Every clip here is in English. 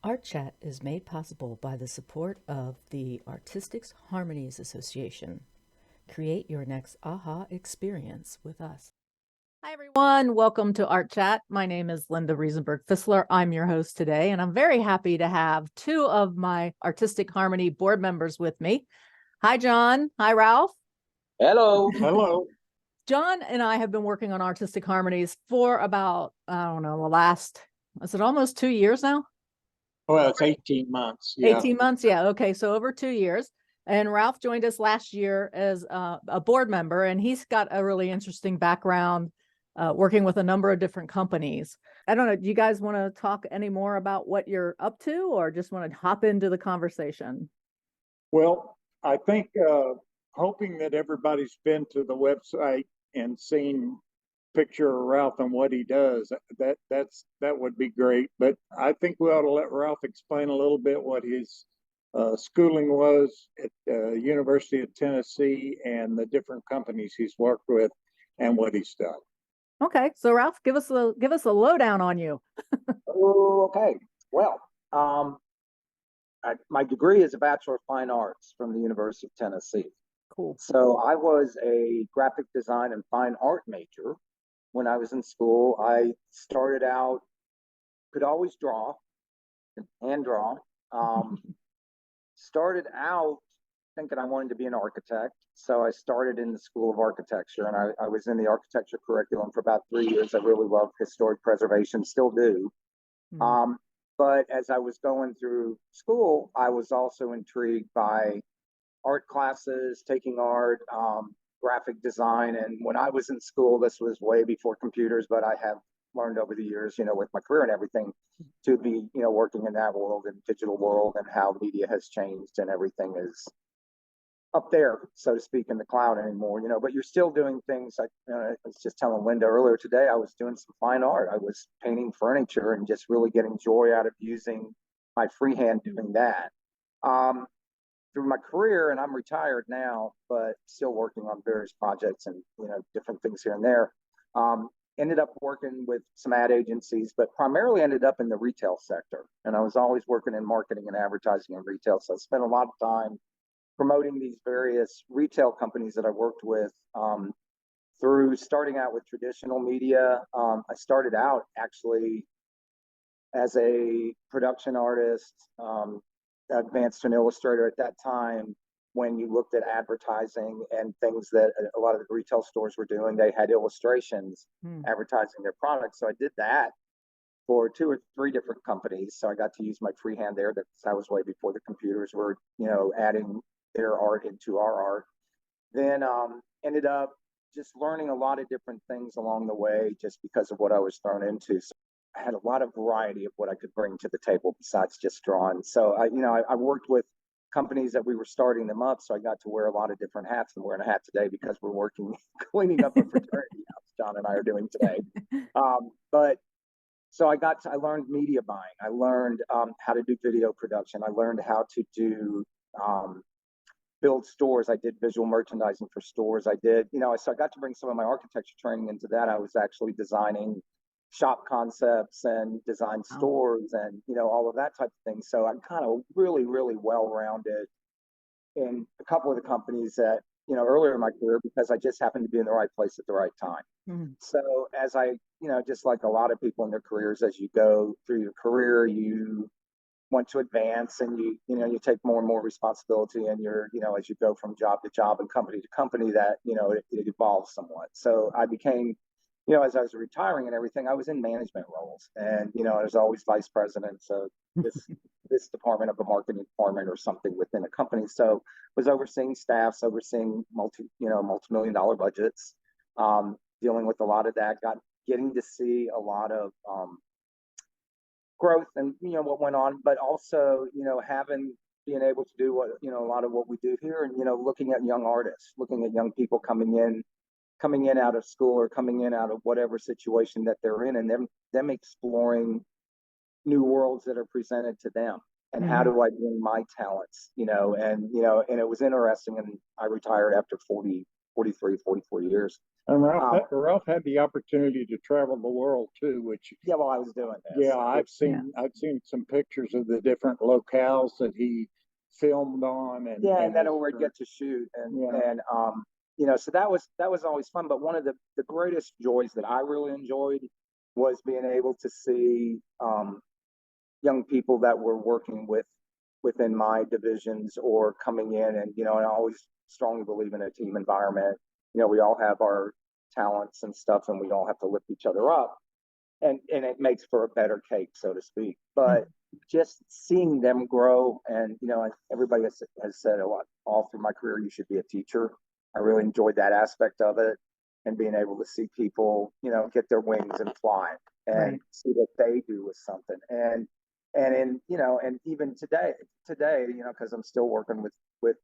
Art Chat is made possible by the support of the Artistic Harmonies Association. Create your next aha experience with us. Hi, everyone. Welcome to Art Chat. My name is Linda Riesenberg Fisler. I'm your host today, and I'm very happy to have two of my Artistic Harmony board members with me. Hi, John. Hi, Ralph. Hello. Hello. John and I have been working on Artistic Harmonies for about, is it almost 2 years now? Well, it's 18 months. Yeah. 18 months. Yeah. Okay. So over 2 years. And Ralph joined us last year as a board member, and he's got a really interesting background working with a number of different companies. I don't know. Do you guys want to talk any more about what you're up to, or just want to hop into the conversation? Well, I think hoping that everybody's been to the website and seen picture of Ralph and what he does, that would be great. But I think we ought to let Ralph explain a little bit what his schooling was at University of Tennessee and the different companies he's worked with and what he's done. Okay, so Ralph, give us a lowdown on you. Okay. Well, my degree is a Bachelor of Fine Arts from the University of Tennessee. Cool. So I was a graphic design and fine art major. When I was in school, I started out, could always draw and draw. Started out thinking I wanted to be an architect. So I started in the School of Architecture, and I was in the architecture curriculum for about 3 years. I really loved historic preservation, still do. Mm-hmm. But as I was going through school, I was also intrigued by art classes, taking art, graphic design. And when I was in school, this was way before computers, but I have learned over the years, with my career and everything, to be, working in that world and digital world and how media has changed and everything is up there, so to speak, in the cloud anymore, but you're still doing things. I was just telling Linda earlier today, I was doing some fine art. I was painting furniture and just really getting joy out of using my freehand doing that. Through my career, and I'm retired now, but still working on various projects and different things here and there. Ended up working with some ad agencies, but primarily ended up in the retail sector. And I was always working in marketing and advertising and retail. So I spent a lot of time promoting these various retail companies that I worked with, through starting out with traditional media. I started out actually as a production artist, advanced to an illustrator at that time. When you looked at advertising and things that a lot of the retail stores were doing, they had illustrations advertising their products. So I did that for 2 or 3 different companies. So I got to use my freehand there. That was way before the computers were, adding their art into our art. Then ended up just learning a lot of different things along the way, just because of what I was thrown into. So I had a lot of variety of what I could bring to the table besides just drawing. So I worked with companies that we were starting them up. So I got to wear a lot of different hats. I'm wearing a hat today because we're working, cleaning up a fraternity house, John and I are doing today. But so I learned media buying. I learned how to do video production. I learned how to do, build stores. I did visual merchandising for stores. I did, so I got to bring some of my architecture training into that. I was actually designing shop concepts and design stores and, all of that type of thing. So I'm kind of really, really well-rounded in a couple of the companies that, earlier in my career, because I just happened to be in the right place at the right time. Mm-hmm. So as I, just like a lot of people in their careers, as you go through your career, you want to advance and you take more and more responsibility, and you're, as you go from job to job and company to company, that, it evolves somewhat. So I became, as I was retiring and everything, I was in management roles, and, I was always vice president. So this department of a marketing department or something within a company. So was overseeing staffs, overseeing multi-million-dollar budgets, dealing with a lot of that, getting to see a lot of, growth and what went on, but also being able to do what a lot of what we do here, and looking at young artists, looking at young people coming in out of school or coming in out of whatever situation that they're in, and them exploring new worlds that are presented to them, and how do I bring my talents, and it was interesting. And I retired after 44 years. And Um, Ralph had the opportunity to travel the world too, which yeah, while I was doing this. yeah, I've seen some pictures of the different locales that he filmed on, and then where we'd get to shoot, and so that was always fun. But one of the greatest joys that I really enjoyed was being able to see young people that were working within my divisions or coming in, and I always strongly believe in a team environment. We all have our talents and stuff, and we all have to lift each other up, and it makes for a better cake, so to speak. But just seeing them grow, and everybody has said a lot all through my career, you should be a teacher. I really enjoyed that aspect of it, and being able to see people, get their wings and fly, and see what they do with something, and even today, because I'm still working with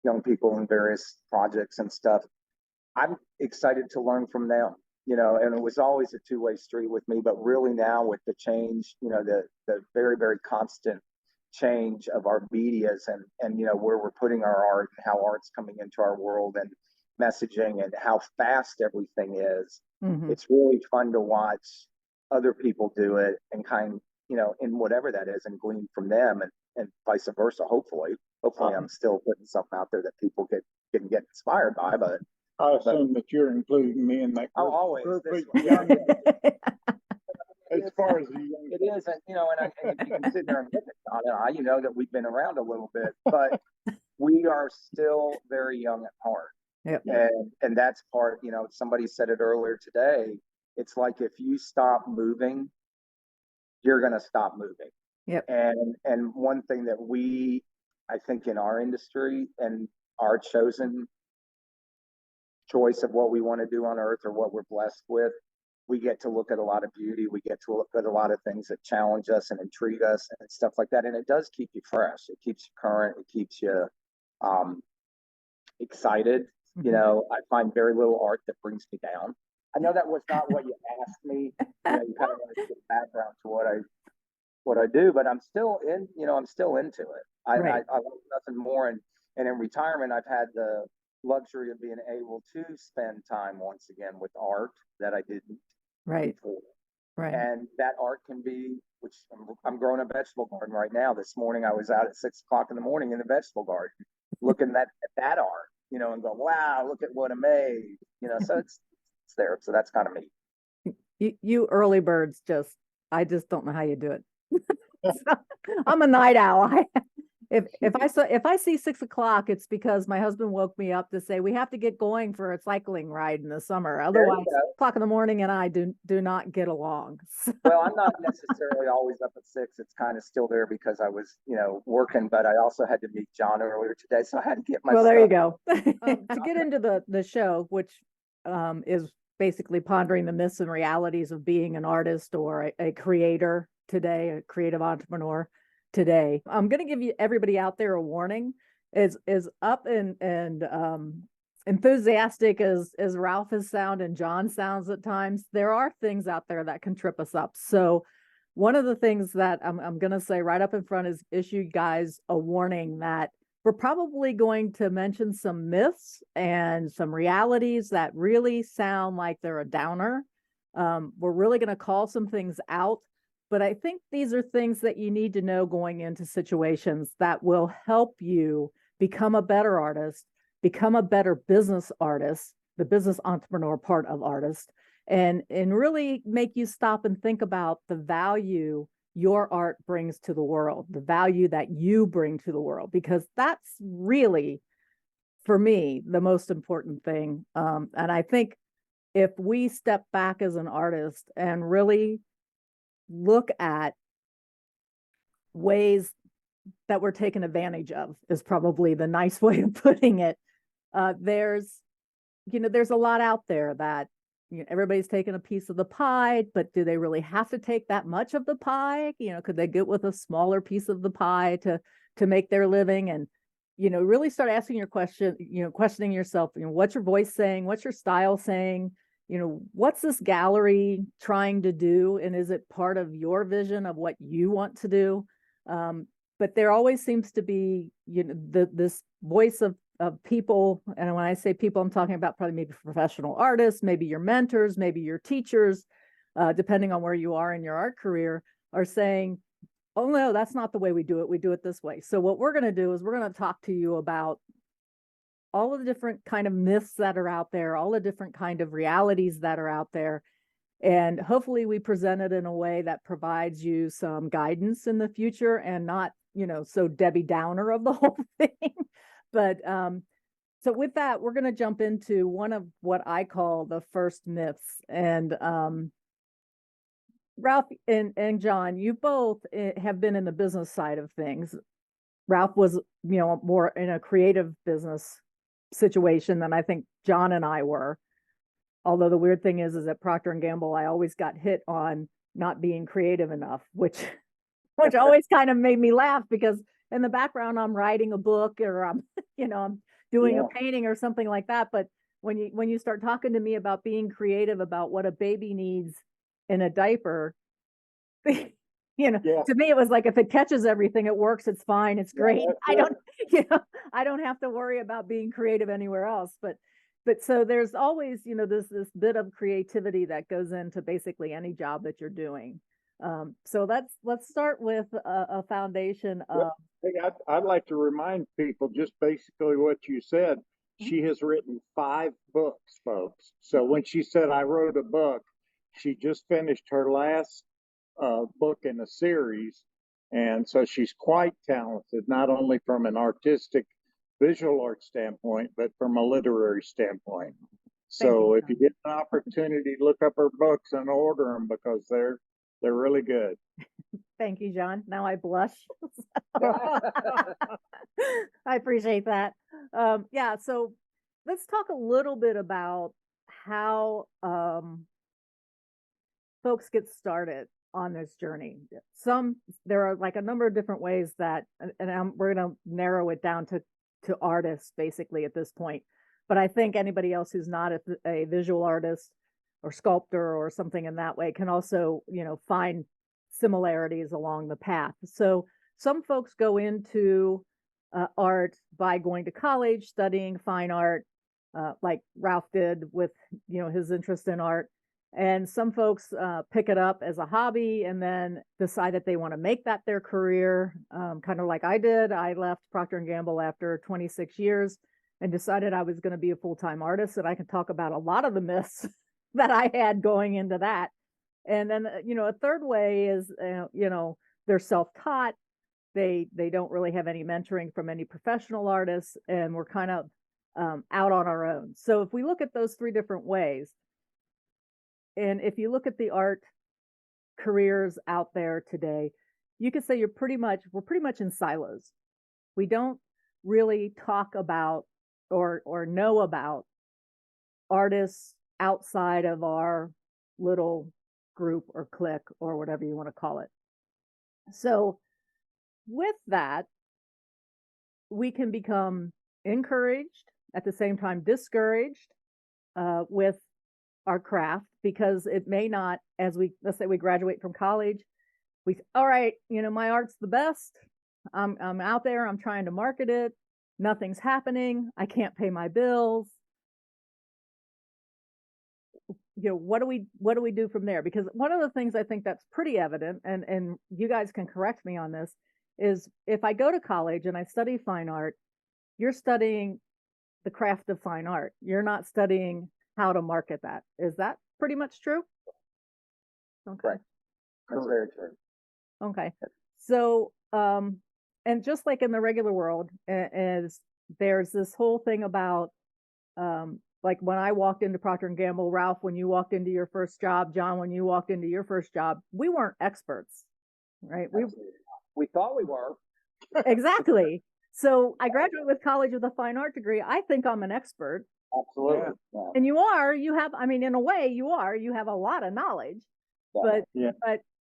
young people in various projects and stuff. I'm excited to learn from them, and it was always a two-way street with me, but really now with the change, the very, very constant change of our medias, and where we're putting our art and how art's coming into our world, and messaging, and how fast everything is. It's really fun to watch other people do it, and in whatever that is, and glean from them, and vice versa. Hopefully I'm still putting something out there that people can get inspired by, but I assume that you're including me in that group. Oh, always. Group This of young, as far as the young, it is, and if you can sit there and look at Donna, that we've been around a little bit, but we are still very young at heart. Yep. And that's part. Somebody said it earlier today. It's like if you stop moving, you're going to stop moving. Yep. And one thing that I think in our industry and our chosen choice of what we want to do on earth, or what we're blessed with, we get to look at a lot of beauty. We get to look at a lot of things that challenge us and intrigue us and stuff like that. And it does keep you fresh. It keeps you current. It keeps you excited. I find very little art that brings me down. I know that was not what you asked me. You kind of want to get background to what I do, but I'm still into it. I love nothing more. And in retirement, I've had the luxury of being able to spend time once again with art that I didn't before. Right. And that art can be, which I'm growing a vegetable garden right now. This morning I was out at 6 o'clock in the morning in the vegetable garden, looking at that art, and go, wow, look at what I made. So it's there. So that's kind of me. You early birds I just don't know how you do it. So, I'm a night owl. If I see 6 o'clock, it's because my husband woke me up to say we have to get going for a cycling ride in the summer. Otherwise, 6 o'clock in the morning and I do not get along. So. Well, I'm not necessarily always up at 6. It's kind of still there because I was, working, but I also had to meet John earlier today, so I had to get my. Well, there you go. To get into the show, which is basically pondering the myths and realities of being an artist or a creator today, a creative entrepreneur today. I'm going to give you everybody out there a warning. As up and enthusiastic as Ralph has sounded and John sounds at times, there are things out there that can trip us up. So one of the things that I'm going to say right up in front is issue guys a warning that we're probably going to mention some myths and some realities that really sound like they're a downer. We're really going to call some things out. But I think these are things that you need to know going into situations that will help you become a better artist, become a better business artist, the business entrepreneur part of artist, and really make you stop and think about the value your art brings to the world, the value that you bring to the world, because that's really, for me, the most important thing. And I think if we step back as an artist and really look at ways that we're taken advantage of is probably the nice way of putting it. There's a lot out there that everybody's taking a piece of the pie, but do they really have to take that much of the pie? Could they get with a smaller piece of the pie to make their living? And really start asking your question, questioning yourself, what's your voice saying? What's your style saying? What's this gallery trying to do? And is it part of your vision of what you want to do? But there always seems to be, this voice of of people. And when I say people, I'm talking about probably maybe professional artists, maybe your mentors, maybe your teachers, depending on where you are in your art career, are saying, oh no, that's not the way we do it. We do it this way. So what we're going to do is we're going to talk to you about all of the different kind of myths that are out there, all the different kind of realities that are out there. And hopefully we present it in a way that provides you some guidance in the future and not, so Debbie Downer of the whole thing. But so with that, we're going to jump into one of what I call the first myths. And Ralph and John, you both have been in the business side of things. Ralph was, more in a creative business situation than I think John and I were. Although the weird thing is at Procter & Gamble, I always got hit on not being creative enough, which always kind of made me laugh, because in the background, I'm writing a book, or I'm doing a painting or something like that. But when you start talking to me about being creative about what a baby needs in a diaper, to me, it was like, if it catches everything, it works, it's fine, it's great. I don't have to worry about being creative anywhere else. But so there's always, this bit of creativity that goes into basically any job that you're doing. So let's start with a foundation of. Hey, I'd like to remind people just basically what you said. She has written 5 books, folks. So when she said I wrote a book, she just finished her last book in a series. And so she's quite talented, not only from an artistic visual art standpoint, but from a literary standpoint. So if you get an opportunity, look up her books and order them, because they're really good. Thank you, John. Now I blush. I appreciate that. So let's talk a little bit about how folks get started on this journey. There are like a number of different ways that, and we're going to narrow it down to artists basically at this point. But I think anybody else who's not a visual artist or sculptor or something in that way can also, find similarities along the path. So some folks go into art by going to college, studying fine art, like Ralph did with, his interest in art. And some folks pick it up as a hobby and then decide that they want to make that their career, kind of like I did. I left Procter & Gamble after 26 years and decided I was going to be a full-time artist. And I can talk about a lot of the myths that I had going into that. And then, a third way is, they're self-taught. They don't really have any mentoring from any professional artists, and we're kind of out on our own. So if we look at those 3 different ways, and if you look at the art careers out there today, you could say we're pretty much in silos. We don't really talk about or know about artists outside of our little group or clique or whatever you want to call it. So with that, we can become encouraged, at the same time discouraged with our craft, because it may not, let's say we graduate from college, all right, my art's the best. I'm out there, I'm trying to market it. Nothing's happening. I can't pay my bills. What do we do from there? Because one of the things I think that's pretty evident, and you guys can correct me on this, is if I go to college and I study fine art, you're studying the craft of fine art. You're not studying how to market that. Is that pretty much true? Okay. Right. That's very true. Okay. So, and just like in the regular world, as there's this whole thing about, like when I walked into Procter & Gamble, Ralph, when you walked into your first job, John, when you walked into your first job, we weren't experts, right? We thought we were. Exactly. So I graduated with college with a fine art degree. I think I'm an expert. Absolutely. Yeah. And you have, in a way you have a lot of knowledge, but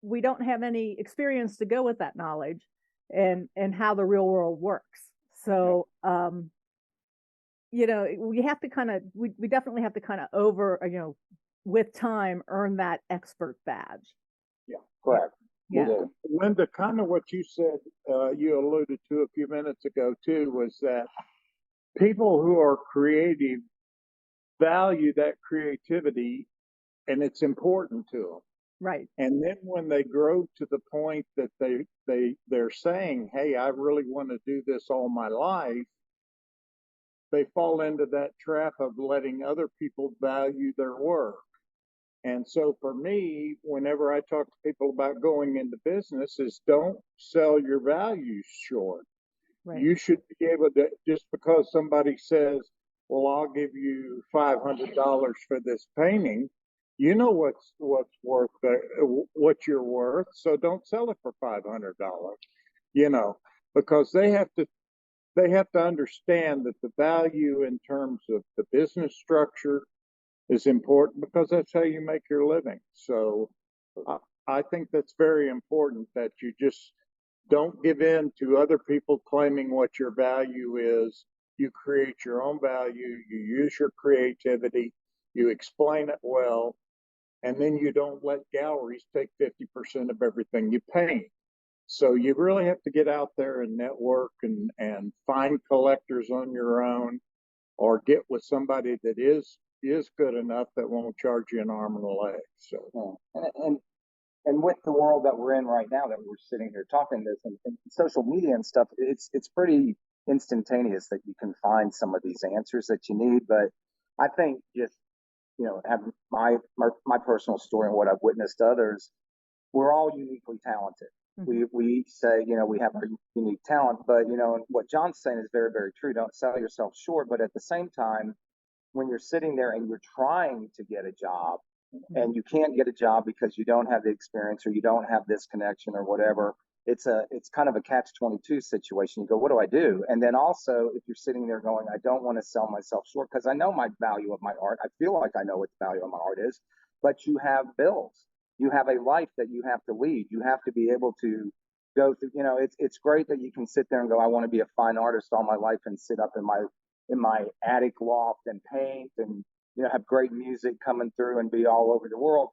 we don't have any experience to go with that knowledge and how the real world works. So, we have to we definitely have to with time, earn that expert badge. Yeah, correct. Yeah. Linda, kind of what you said, you alluded to a few minutes ago too, was that people who are creative value that creativity, and it's important to them. Right. And then when they grow to the point that they're saying, "Hey, I really want to do this all my life," they fall into that trap of letting other people value their work. And so for me, whenever I talk to people about going into business, is don't sell your values short. Right. You should be able to, just because somebody says, well, I'll give you $500 for this painting, you know what's worth what you're worth, so don't sell it for $500, because they have to understand that the value in terms of the business structure is important, because that's how you make your living. So I, I think that's very important, that you just don't give in to other people claiming what your value is. You create your own value, you use your creativity, you explain it well, and then you don't let galleries take 50% of everything you paint. So you really have to get out there and network and find collectors on your own, or get with somebody that is good enough that won't charge you an arm and a leg. So And with the world that we're in right now, that we're sitting here talking this and social media and stuff, it's pretty instantaneous that you can find some of these answers that you need. But I think just have my personal story and what I've witnessed others, we're all uniquely talented. We each say, we have our unique talent, but and what John's saying is very, very true. Don't sell yourself short, but at the same time, when you're sitting there and you're trying to get a job and you can't get a job because you don't have the experience or you don't have this connection or whatever, it's kind of a catch-22 situation. You go, what do I do? And then also, if you're sitting there going, I don't want to sell myself short because I know my value of my art, I feel like I know what the value of my art is, but you have bills, you have a life that you have to lead, you have to be able to go through. It's great that you can sit there and go, I want to be a fine artist all my life and sit up in my attic loft and paint and have great music coming through and be all over the world.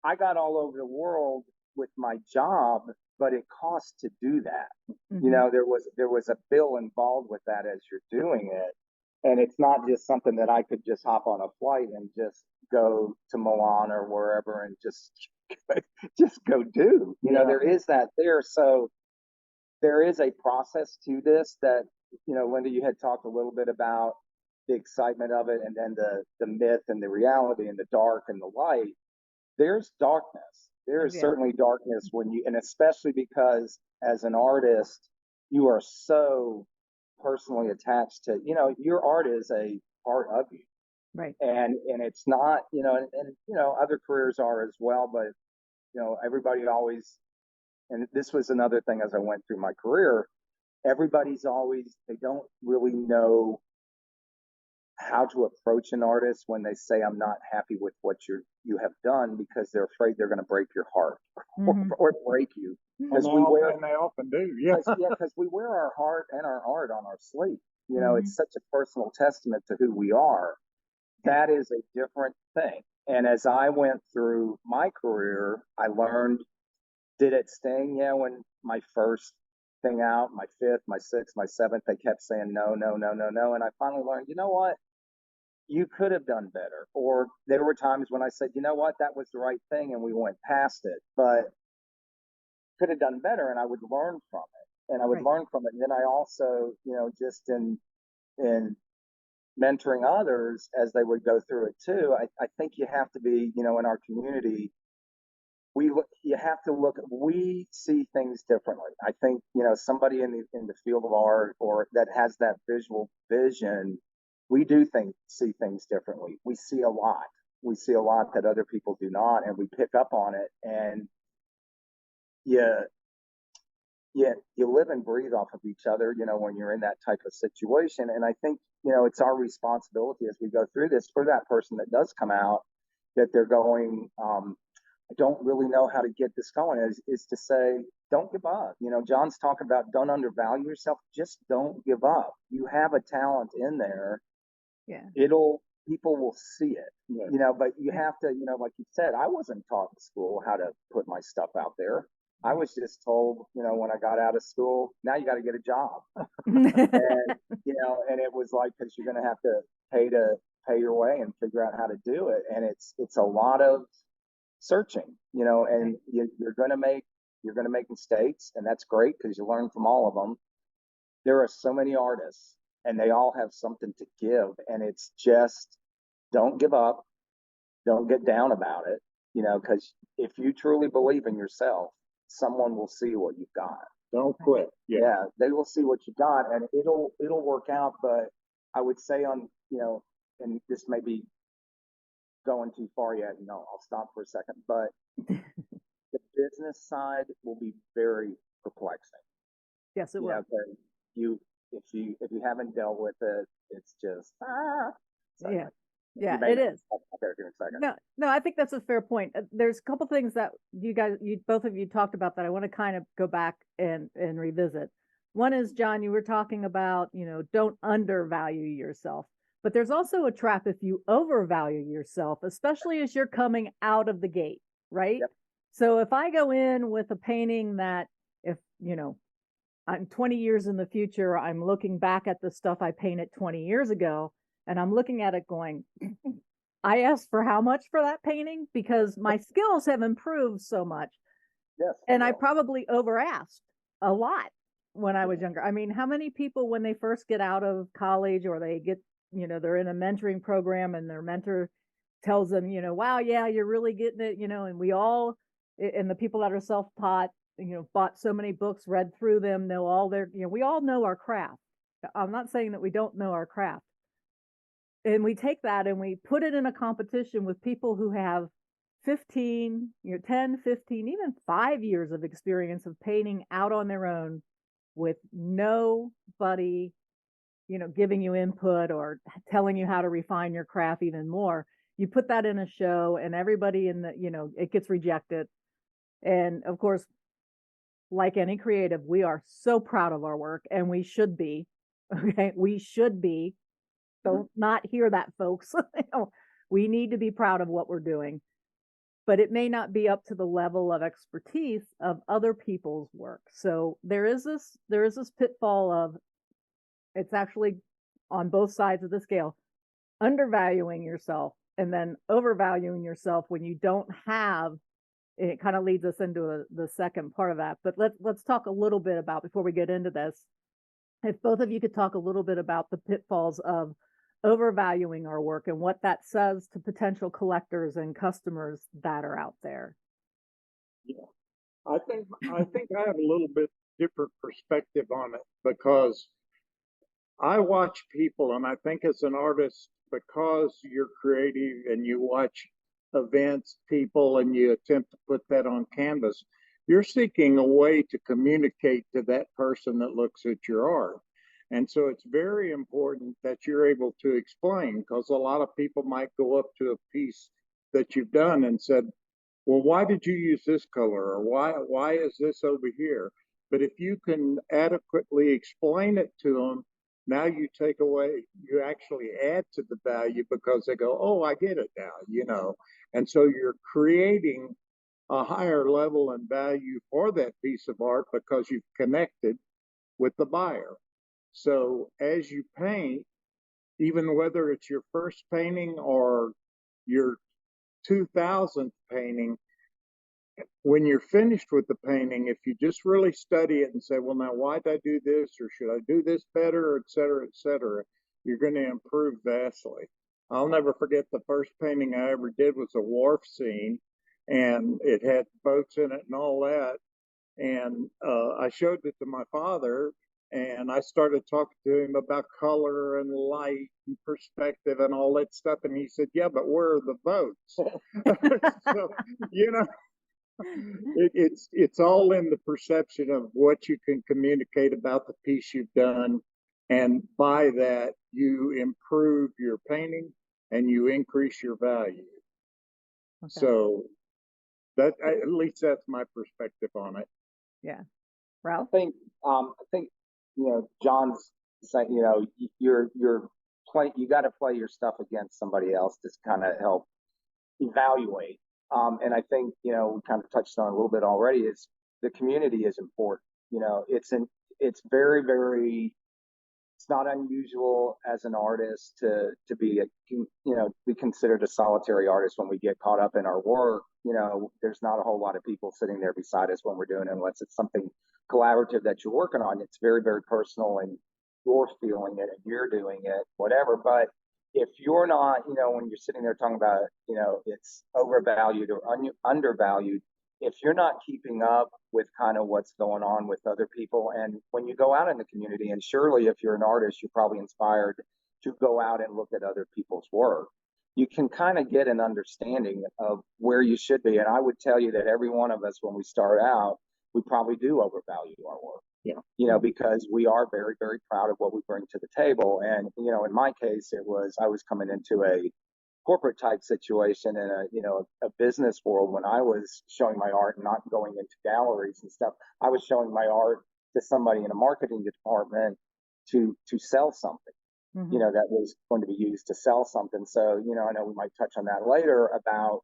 I got all over the world with my job, but it costs to do that. There was a bill involved with that as you're doing it. And it's not just something that I could just hop on a flight and just go to Milan or wherever and just just go do. There is that there. So there is a process to this that, Linda, you had talked a little bit about the excitement of it and then the myth and the reality and the dark and the light. There's darkness. There is certainly darkness and especially because as an artist, you are so personally attached to, your art is a part of you. Right. And it's not, other careers are as well, but, everybody always, and this was another thing as I went through my career, they don't really know how to approach an artist when they say, I'm not happy with what you have done, because they're afraid they're going to break your heart or break you. And they often do. Yeah. Because we wear our heart and our art on our sleeve. It's such a personal testament to who we are. That is a different thing. And as I went through my career, I learned, did it sting? Yeah, when my first thing out, my fifth, my sixth, my seventh, they kept saying no, no, no, no, no. And I finally learned, you know what? You could have done better. Or there were times when I said, you know what? That was the right thing. And we went past it, but could have done better. And I would learn from it. And I would learn from it. And then I also, just in mentoring others as they would go through it too, I think you have to be, in our community, you have to we see things differently. I think, somebody in the field of art or that has that visual vision, we do see things differently. We see a lot that other people do not, and we pick up on it. And you live and breathe off of each other, when you're in that type of situation. And I think, it's our responsibility as we go through this for that person that does come out, that they're going, I don't really know how to get this going, is to say, don't give up. John's talking about don't undervalue yourself. Just don't give up. You have a talent in there. Yeah. People will see it, but you have to, like you said, I wasn't taught in school how to put my stuff out there. I was just told, when I got out of school, now you got to get a job. And, and it was like, because you're going to have to pay your way and figure out how to do it. And it's a lot of searching, and you're going to make mistakes, and that's great because you learn from all of them. There are so many artists and they all have something to give, and it's just, don't give up, don't get down about it, because if you truly believe in yourself, someone will see what you've got. Don't quit. Yeah, they will see what you got, and it'll work out. But I would say and this may be going too far yet, I'll stop for a second, but the business side will be very perplexing. Yes, it will. 'Cause if you haven't dealt with it, it's just yeah. Yeah, it is. No, I think that's a fair point. There's a couple things that both of you talked about that I want to kind of go back and revisit. One is, John, you were talking about, don't undervalue yourself. But there's also a trap if you overvalue yourself, especially as you're coming out of the gate, right? Yep. So if I go in with a painting that, if, I'm 20 years in the future, I'm looking back at the stuff I painted 20 years ago, and I'm looking at it going, I asked for how much for that painting because my skills have improved so much. Yes. And I probably over asked a lot when I was younger. I mean, how many people, when they first get out of college or they get, they're in a mentoring program and their mentor tells them, wow, yeah, you're really getting it, and we all, and the people that are self-taught, bought so many books, read through them, know all their, we all know our craft. I'm not saying that we don't know our craft. And we take that and we put it in a competition with people who have 15, 10, 15, even 5 years of experience of painting out on their own with nobody, giving you input or telling you how to refine your craft even more. You put that in a show and everybody it gets rejected. And of course, like any creative, we are so proud of our work, and we should be. Okay, we should be. Don't not hear that, folks. We need to be proud of what we're doing, but it may not be up to the level of expertise of other people's work. So there is this pitfall of, it's actually on both sides of the scale, undervaluing yourself and then overvaluing yourself when you don't have. It kind of leads us into the second part of that. But let's talk a little bit about, before we get into this, if both of you could talk a little bit about the pitfalls of overvaluing our work and what that says to potential collectors and customers that are out there. Yeah, I think I have a little bit different perspective on it because I watch people, and I think as an artist, because you're creative and you watch events, people, and you attempt to put that on canvas, you're seeking a way to communicate to that person that looks at your art. And so it's very important that you're able to explain, because a lot of people might go up to a piece that you've done and said, well, why did you use this color? Or why is this over here? But if you can adequately explain it to them, now you actually add to the value because they go, oh, I get it now, And so you're creating a higher level and value for that piece of art because you've connected with the buyer. So as you paint, even whether it's your first painting or your 2000th painting, when you're finished with the painting, if you just really study it and say, well, now why did I do this, or should I do this better, et cetera, you're going to improve vastly. I'll never forget the first painting I ever did was a wharf scene, and it had boats in it and all that. And I showed it to my father, and I started talking to him about color and light and perspective and all that stuff. And he said, yeah, but where are the boats? So, it's all in the perception of what you can communicate about the piece you've done, and by that you improve your painting and you increase your value. Okay. So that, at least that's my perspective on it. Yeah, Ralph. I think John's saying, you got to play your stuff against somebody else to kind of help evaluate. And I think, we kind of touched on a little bit already, is the community is important. You know, it's very, very, it's not unusual as an artist to be be considered a solitary artist when we get caught up in our work. You know, there's not a whole lot of people sitting there beside us when we're doing it, unless it's something collaborative that you're working on. It's very, very personal, and you're feeling it and you're doing it, whatever. But if you're not, when you're sitting there talking about, it's overvalued or undervalued, if you're not keeping up with kind of what's going on with other people, and when you go out in the community, and surely if you're an artist, you're probably inspired to go out and look at other people's work, you can kind of get an understanding of where you should be. And I would tell you that every one of us, when we start out, we probably do overvalue our work. Because we are very, very proud of what we bring to the table. And, in my case, I was coming into a corporate type situation in a business world when I was showing my art and not going into galleries and stuff. I was showing my art to somebody in a marketing department to sell something, that was going to be used to sell something. So, I know we might touch on that later about,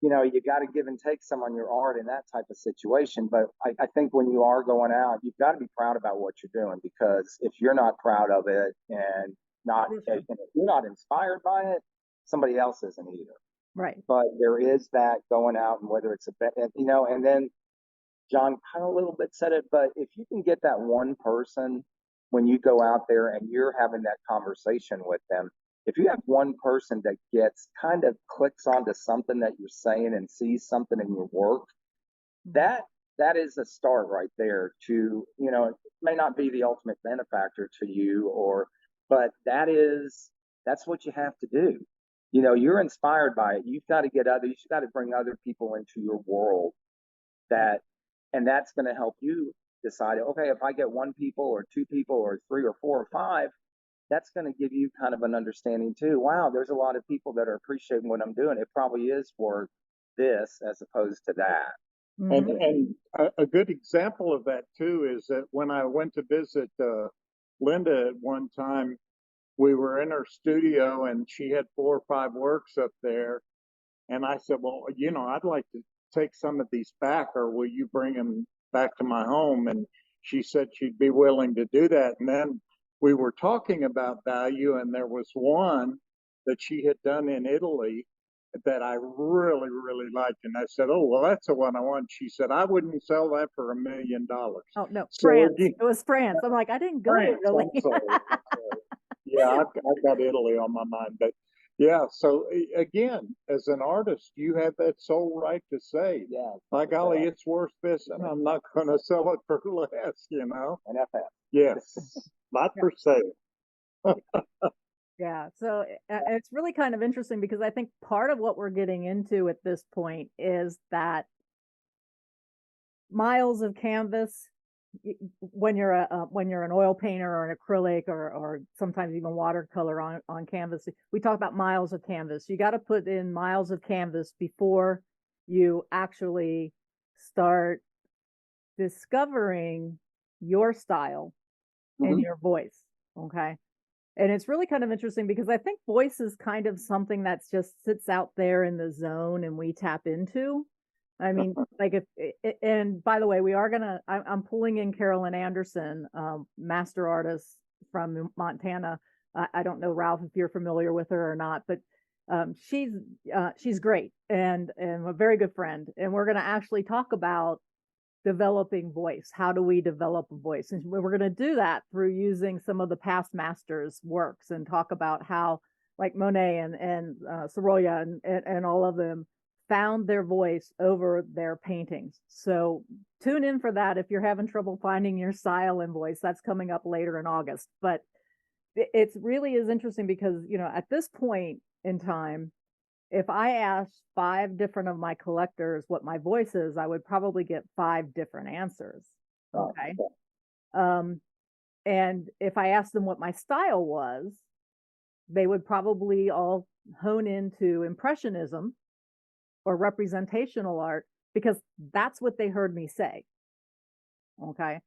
you got to give and take some on your art in that type of situation. But I think when you are going out, you've got to be proud about what you're doing, because if you're not proud of it and if you're not inspired by it, somebody else isn't either. Right. But there is that going out, and whether it's and then John kind of a little bit said it, but if you can get that one person when you go out there and you're having that conversation with them, if you have one person that gets kind of clicks onto something that you're saying and sees something in your work, that is a start right there to, it may not be the ultimate benefactor to you, but that's what you have to do. You're inspired by it. You've got to bring other people into your world, and that's going to help you decide, okay, if I get one people or two people or three or four or five, that's going to give you kind of an understanding too. Wow, there's a lot of people that are appreciating what I'm doing. It probably is worth this as opposed to that. And a good example of that too is that when I went to visit Linda at one time, we were in her studio and she had 4 or 5 works up there. And I said, well, I'd like to take some of these back, or will you bring them back to my home? And she said she'd be willing to do that. And then we were talking about value, and there was one that she had done in Italy that I really, really liked. And I said, oh, well, that's the one I want. She said, I wouldn't sell that for $1 million. Oh, no, so France. It was France. I'm like, I didn't go to Italy. Yeah, I've got Italy on my mind. But yeah, so again, as an artist, you have that sole right to say, by golly, it's worth this, and I'm not going to sell it for less, NFF. Yes, not per se. Yeah, so it's really kind of interesting, because I think part of what we're getting into at this point is that miles of canvas, when you're an oil painter or an acrylic or sometimes even watercolor on canvas, we talk about miles of canvas. You got to put in miles of canvas before you actually start discovering your style and your voice. Okay. And it's really kind of interesting, because I think voice is kind of something that's just sits out there in the zone and we tap into. I mean, like and by the way, I'm pulling in Carolyn Anderson, master artist from Montana. I don't know, Ralph, if you're familiar with her or not, but she's great and a very good friend. And we're going to actually talk about developing voice. How do we develop a voice? And we're going to do that through using some of the past masters' works, and talk about how, like Monet and Sorolla and all of them found their voice over their paintings. So tune in for that if you're having trouble finding your style and voice. That's coming up later in August. But it really is interesting, because, at this point in time, if I asked 5 different of my collectors what my voice is, I would probably get 5 different answers. Okay. And if I asked them what my style was, they would probably all hone into Impressionism or representational art, because that's what they heard me say. Okay.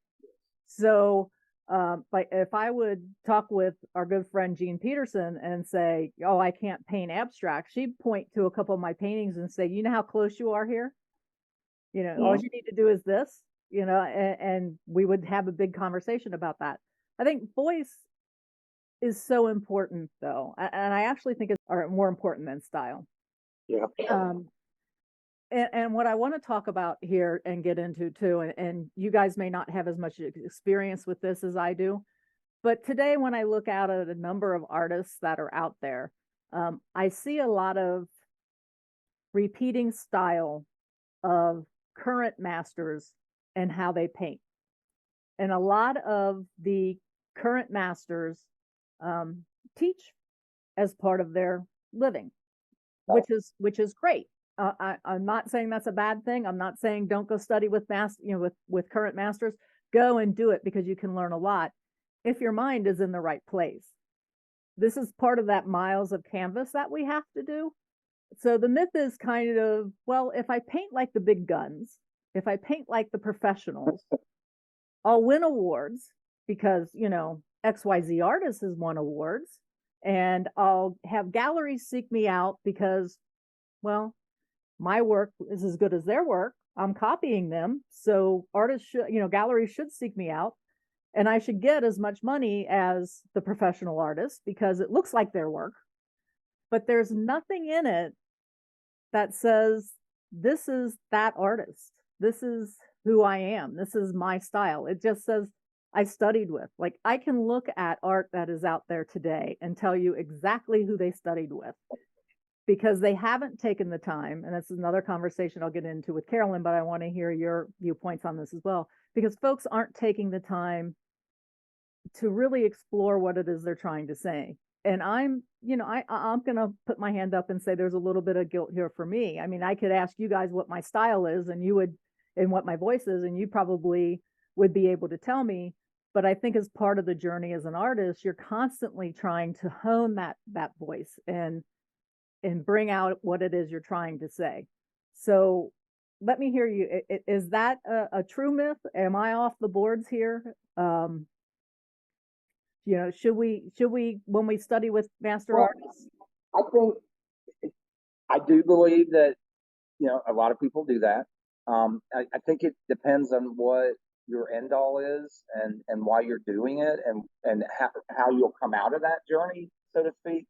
So, but if I would talk with our good friend Jean Peterson and say, oh, I can't paint abstract, she'd point to a couple of my paintings and say, you know how close you are here? all you need to do is this, and we would have a big conversation about that. I think voice is so important, though, and I actually think it's more important than style. Yeah. And what I want to talk about here and get into too, and you guys may not have as much experience with this as I do, but today when I look out at a number of artists that are out there, I see a lot of repeating style of current masters and how they paint. And a lot of the current masters teach as part of their living, which is great. I'm not saying that's a bad thing. I'm not saying don't go study with with current masters. Go and do it because you can learn a lot if your mind is in the right place. This is part of that miles of canvas that we have to do. So the myth is kind of, well, if I paint like the big guns, if I paint like the professionals, I'll win awards because, XYZ artist has won awards, and I'll have galleries seek me out because, well, my work is as good as their work. I'm copying them. So artists should, galleries should seek me out, and I should get as much money as the professional artist because it looks like their work. But there's nothing in it that says, this is that artist. This is who I am. This is my style. It just says, I studied with. Like, I can look at art that is out there today and tell you exactly who they studied with because they haven't taken the time. And that's another conversation I'll get into with Carolyn, but I want to hear your viewpoints on this as well, because folks aren't taking the time to really explore what it is they're trying to say. And I'm going to put my hand up and say there's a little bit of guilt here for me. I mean, I could ask you guys what my style is and what my voice is, and you probably would be able to tell me. But I think as part of the journey as an artist, you're constantly trying to hone that voice and bring out what it is you're trying to say. So let me hear you. Is that a true myth? Am I off the boards here? Should we when we study with master artists? I think I do believe that a lot of people do that. I think it depends on what your end all is and why you're doing it and how you'll come out of that journey, so to speak.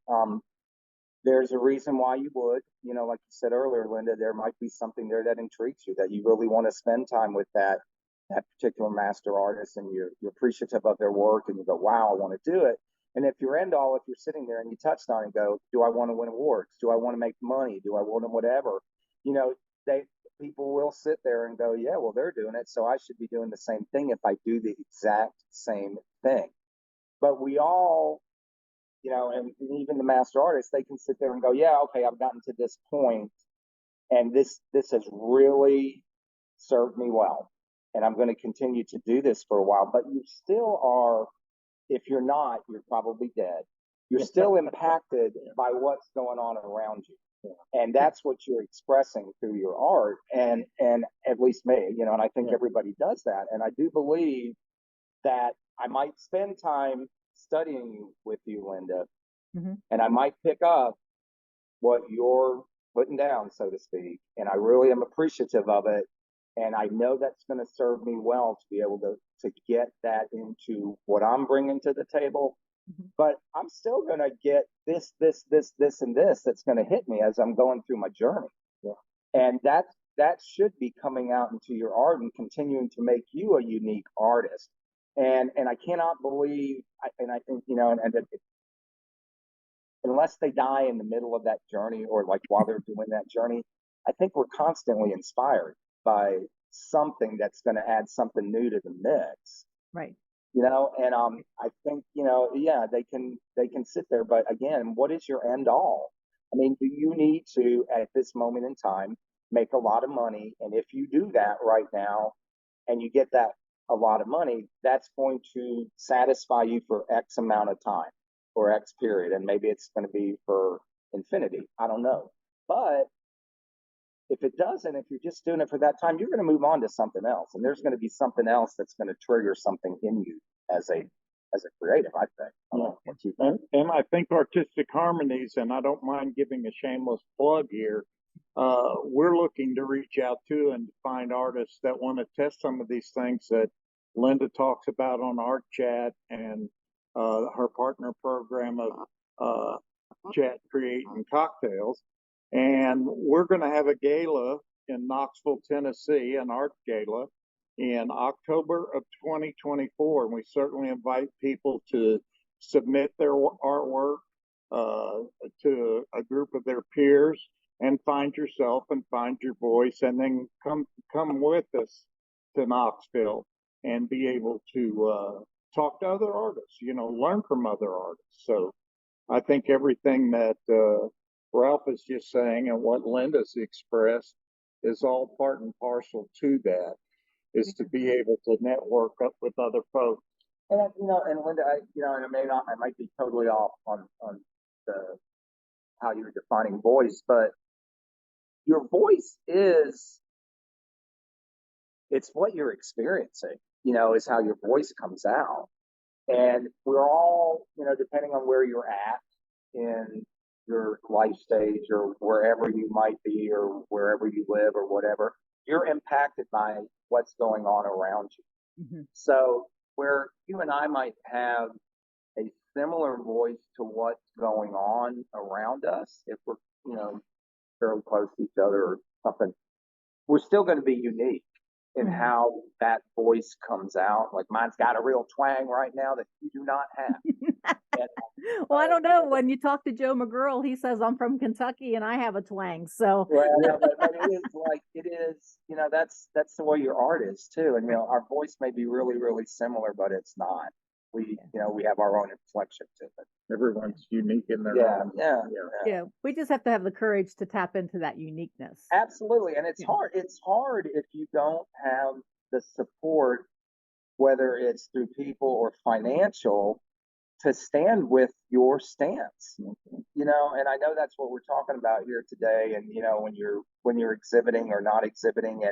There's a reason why you would, like you said earlier, Linda, there might be something there that intrigues you, that you really want to spend time with that particular master artist, and you're appreciative of their work, and you go, wow, I want to do it. And if you're sitting there and you touched on it and go, do I want to win awards? Do I want to make money? Do I want to whatever? People will sit there and go, yeah, well, they're doing it, so I should be doing the same thing if I do the exact same thing. But we all, and even the master artists, they can sit there and go, yeah, okay, I've gotten to this point, and this has really served me well, and I'm going to continue to do this for a while. But you still are, if you're not, you're probably dead. You're still impacted by what's going on around you. And that's what you're expressing through your art, and at least me, and I think everybody does that. And I do believe that I might spend time studying with you, Linda, and I might pick up what you're putting down, so to speak, and I really am appreciative of it. And I know that's going to serve me well to be able to get that into what I'm bringing to the table. But I'm still going to get this, and this that's going to hit me as I'm going through my journey. Yeah. And that should be coming out into your art and continuing to make you a unique artist. And I cannot believe, and I think, unless they die in the middle of that journey or like while they're doing that journey, I think we're constantly inspired by something that's going to add something new to the mix. Right. I think, they can sit there, but again, what is your end all? I mean, do you need to, at this moment in time, make a lot of money? And if you do that right now and you get that a lot of money, that's going to satisfy you for X amount of time or X period. And maybe it's going to be for infinity. I don't know. But if it doesn't, if you're just doing it for that time, you're going to move on to something else. And there's going to be something else that's going to trigger something in you as a creative, I think. I don't know what you think. And I think Artistic Harmonies, and I don't mind giving a shameless plug here, we're looking to reach out to and find artists that want to test some of these things that Linda talks about on Art Chat and her partner program of Chat, Create, and Cocktails. And we're going to have a gala in Knoxville, Tennessee, an art gala in October of 2024. And we certainly invite people to submit their artwork to a group of their peers and find yourself and find your voice, and then come with us to Knoxville and be able to talk to other artists, learn from other artists. So I think everything that Ralph is just saying and what Linda's expressed is all part and parcel to that, is to be able to network up with other folks. And and Linda, and I might be totally off on the how you're defining voice, but your voice it's what you're experiencing, is how your voice comes out. And we're all, depending on where you're at in your life stage or wherever you might be or wherever you live or whatever, you're impacted by what's going on around you. Mm-hmm. So where you and I might have a similar voice to what's going on around us, if we're, fairly close to each other or something, we're still going to be unique in how that voice comes out. Like mine's got a real twang right now that you do not have. Well, I don't know. When you talk to Joe McGurl, he says I'm from Kentucky and I have a twang. So well, but it is that's the way your art is too. And our voice may be really, really similar, but it's not. We have our own inflection to it. Everyone's unique in their own. Yeah. We just have to have the courage to tap into that uniqueness. Absolutely. And it's hard. It's hard if you don't have the support, whether it's through people or financial, to stand with your stance. And I know that's what we're talking about here today. And when you're exhibiting or not exhibiting,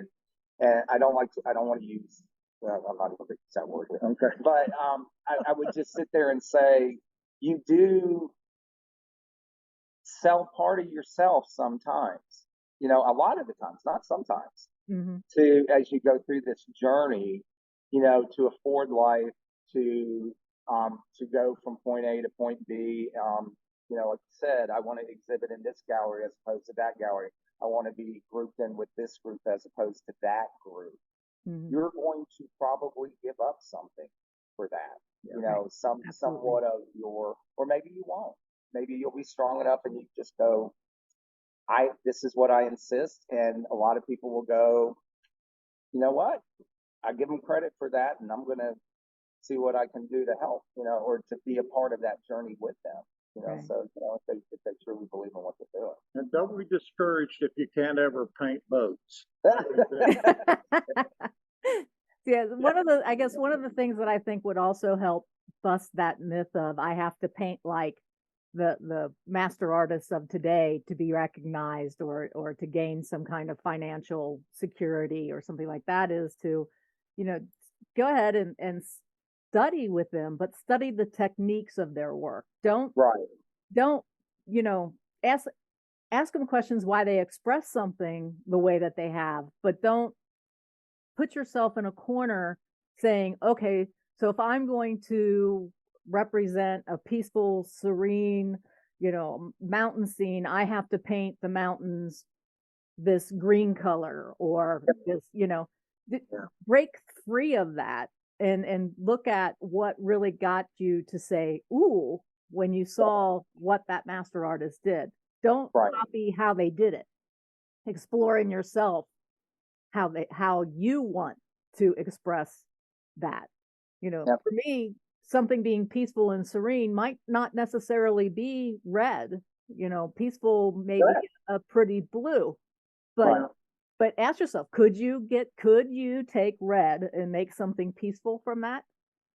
and I don't want to use, I'm not going to use that word. Okay. But I would just sit there and say, you do sell part of yourself sometimes, a lot of the times, not sometimes, to, as you go through this journey, to afford life, to go from point A to point B. Like I said, I want to exhibit in this gallery as opposed to that gallery. I want to be grouped in with this group as opposed to that group. You're going to probably give up something for that. Somewhat of your, or maybe you won't. Maybe you'll be strong enough and you just go, this is what I insist. And a lot of people will go, you know what? I give them credit for that, and I'm going to see what I can do to help, or to be a part of that journey with them. Right. So, if they truly believe in what they're doing. And don't be discouraged if you can't ever paint boats. Yeah, one of the things that I think would also help bust that myth of I have to paint like the master artists of today to be recognized or to gain some kind of financial security or something like that is to, go ahead and study with them, but study the techniques of their work. Don't ask them questions why they express something the way that they have, but don't put yourself in a corner saying, okay, so if I'm going to represent a peaceful, serene, mountain scene, I have to paint the mountains this green color or this, break free of that and look at what really got you to say, ooh, when you saw what that master artist did. Don't copy how they did it. Explore in yourself how you want to express that. For me, something being peaceful and serene might not necessarily be red. Peaceful maybe a pretty blue, but ask yourself, could you take red and make something peaceful from that?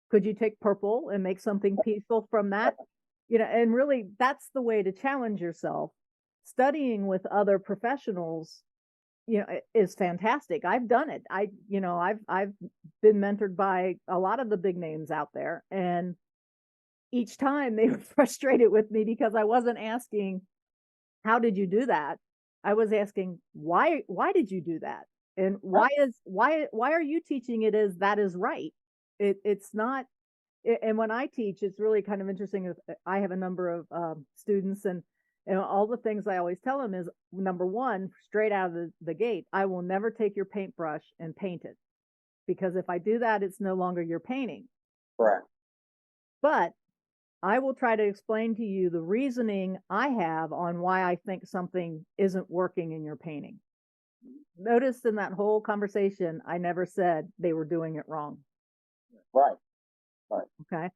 Could you take purple and make something peaceful from that? And really that's the way to challenge yourself. Studying with other professionals, is fantastic. I've done it. I've been mentored by a lot of the big names out there, and each time they were frustrated with me because I wasn't asking, how did you do that? I was asking, why did you do that? And why are you teaching it as that is right? It's not. And when I teach, it's really kind of interesting. I have a number of students, and all the things I always tell them is, number one, straight out of the gate, I will never take your paintbrush and paint it, because if I do that, it's no longer your painting. Correct. But I will try to explain to you the reasoning I have on why I think something isn't working in your painting. Notice in that whole conversation, I never said they were doing it wrong. Right. Right. Okay.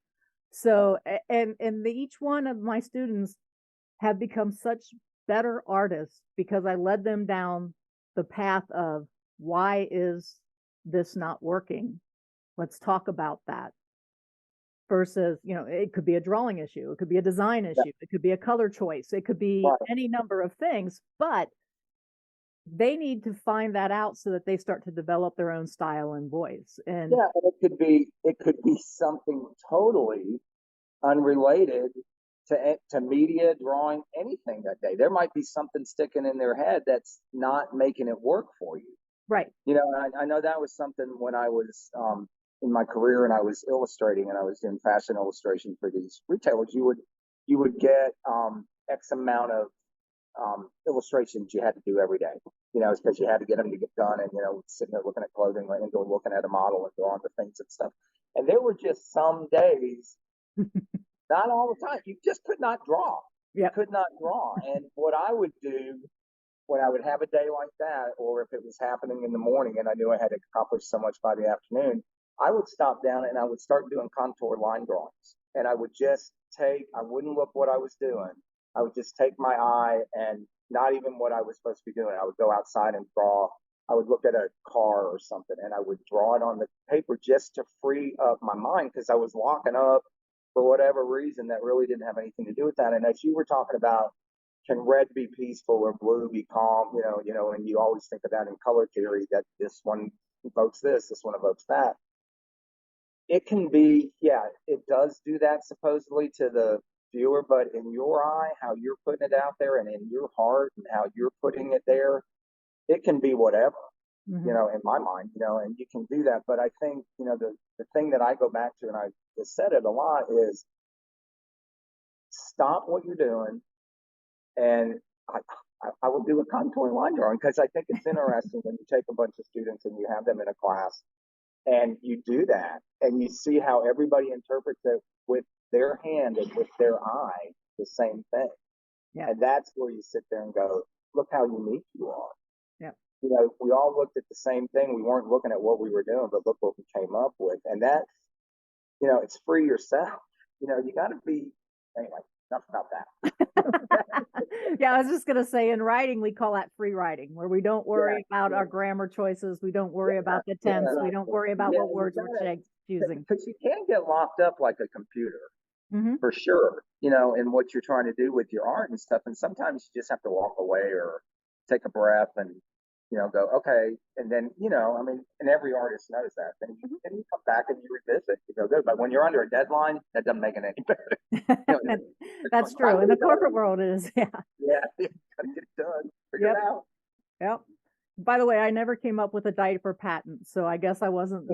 So, and each one of my students have become such better artists because I led them down the path of, why is this not working? Let's talk about that. Versus, it could be a drawing issue, it could be a design issue, it could be a color choice, it could be any number of things, but they need to find that out so that they start to develop their own style and voice. And it could be something totally unrelated to media, drawing, anything that day. There might be something sticking in their head that's not making it work for you. Right. I know that was something when I was in my career and I was illustrating and I was doing fashion illustration for these retailers. You would get X amount of illustrations you had to do every day. It's because you had to get them to get done, and sitting there looking at clothing and go looking at a model and drawing the things and stuff. And there were just some days, not all the time, you just could not draw. You could not draw. And what I would do when I would have a day like that, or if it was happening in the morning and I knew I had to accomplish so much by the afternoon, I would stop down and I would start doing contour line drawings. And I would just I wouldn't look what I was doing. I would just take my eye, and not even what I was supposed to be doing. I would go outside and draw. I would look at a car or something and I would draw it on the paper just to free up my mind, because I was locking up for whatever reason that really didn't have anything to do with that. And as you were talking about, can red be peaceful or blue be calm? And you always think of that in color theory, that this one evokes this one evokes that. It can be, it does do that supposedly to the viewer, but in your eye, how you're putting it out there, and in your heart and how you're putting it there, it can be whatever, in my mind, and you can do that. But I think, the thing that I go back to, and I just said it a lot, is stop what you're doing. And I will do a contour line drawing, because I think it's interesting when you take a bunch of students and you have them in a class and you do that and you see how everybody interprets it with their hand and with their eye, the same thing. Yeah. And that's where you sit there and go, look how unique you are. Yeah. We all looked at the same thing. We weren't looking at what we were doing, but look what we came up with. And that, it's free yourself. You got to be, anyway, enough about that. Yeah, I was just going to say, in writing, we call that free writing, where we don't worry about our grammar choices. We don't worry about the tense. We don't worry about what words we're choosing. Because you can get locked up like a computer, for sure, in what you're trying to do with your art and stuff. And sometimes you just have to walk away or take a breath and, go, okay. And then, and every artist knows that. Then you come back and you revisit, you go, good. But when you're under a deadline, that doesn't make it any better. That's true. In the corporate world, it is. Yeah. Yeah. You gotta get it done. Figure it out. Yep. By the way, I never came up with a diaper patent, so I guess I wasn't,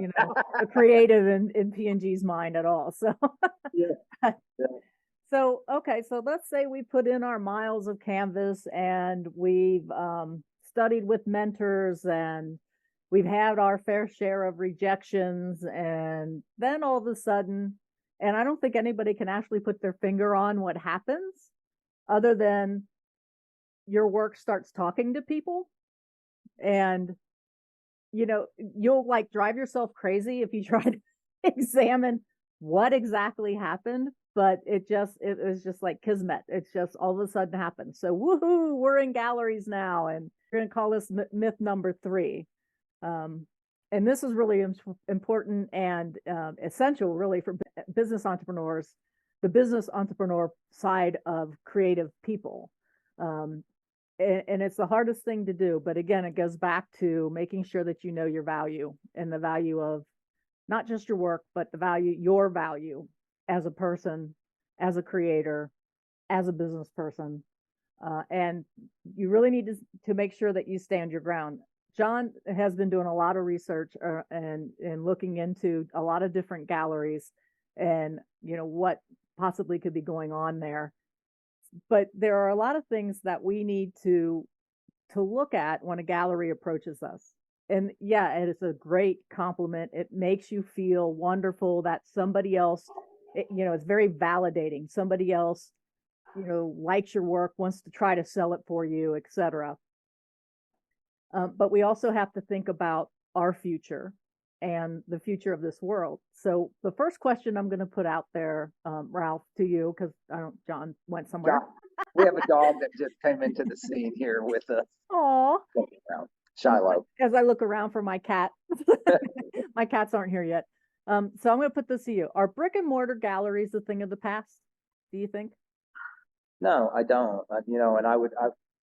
a creative in P&G's mind at all. So, yeah. So, okay. So let's say we put in our miles of canvas and we've studied with mentors and we've had our fair share of rejections, and then all of a sudden, and I don't think anybody can actually put their finger on what happens other than your work starts talking to people, and you'll like drive yourself crazy if you try to examine what exactly happened, but it was just like kismet. It's just all of a sudden happened. So woohoo, we're in galleries now, and we're going to call this myth number 3. And this is really important and essential, really, for business entrepreneurs, the business entrepreneur side of creative people. And it's the hardest thing to do. But again, it goes back to making sure that you know your value, and the value of not just your work, but your value as a person, as a creator, as a business person. And you really need to make sure that you stand your ground. John has been doing a lot of research and looking into a lot of different galleries and what possibly could be going on there. But there are a lot of things that we need to look at when a gallery approaches us. And yeah, it is a great compliment. It makes you feel wonderful that somebody else, it's very validating. Somebody else, likes your work, wants to try to sell it for you, etc. But we also have to think about our future and the future of this world. So the first question I'm going to put out there, Ralph, to you, because John went somewhere. We have a dog that just came into the scene here with us. Aw. Shiloh. As I look around for my cat, my cats aren't here yet. So I'm going to put this to you. Are brick and mortar galleries a thing of the past? Do you think? No, I don't. And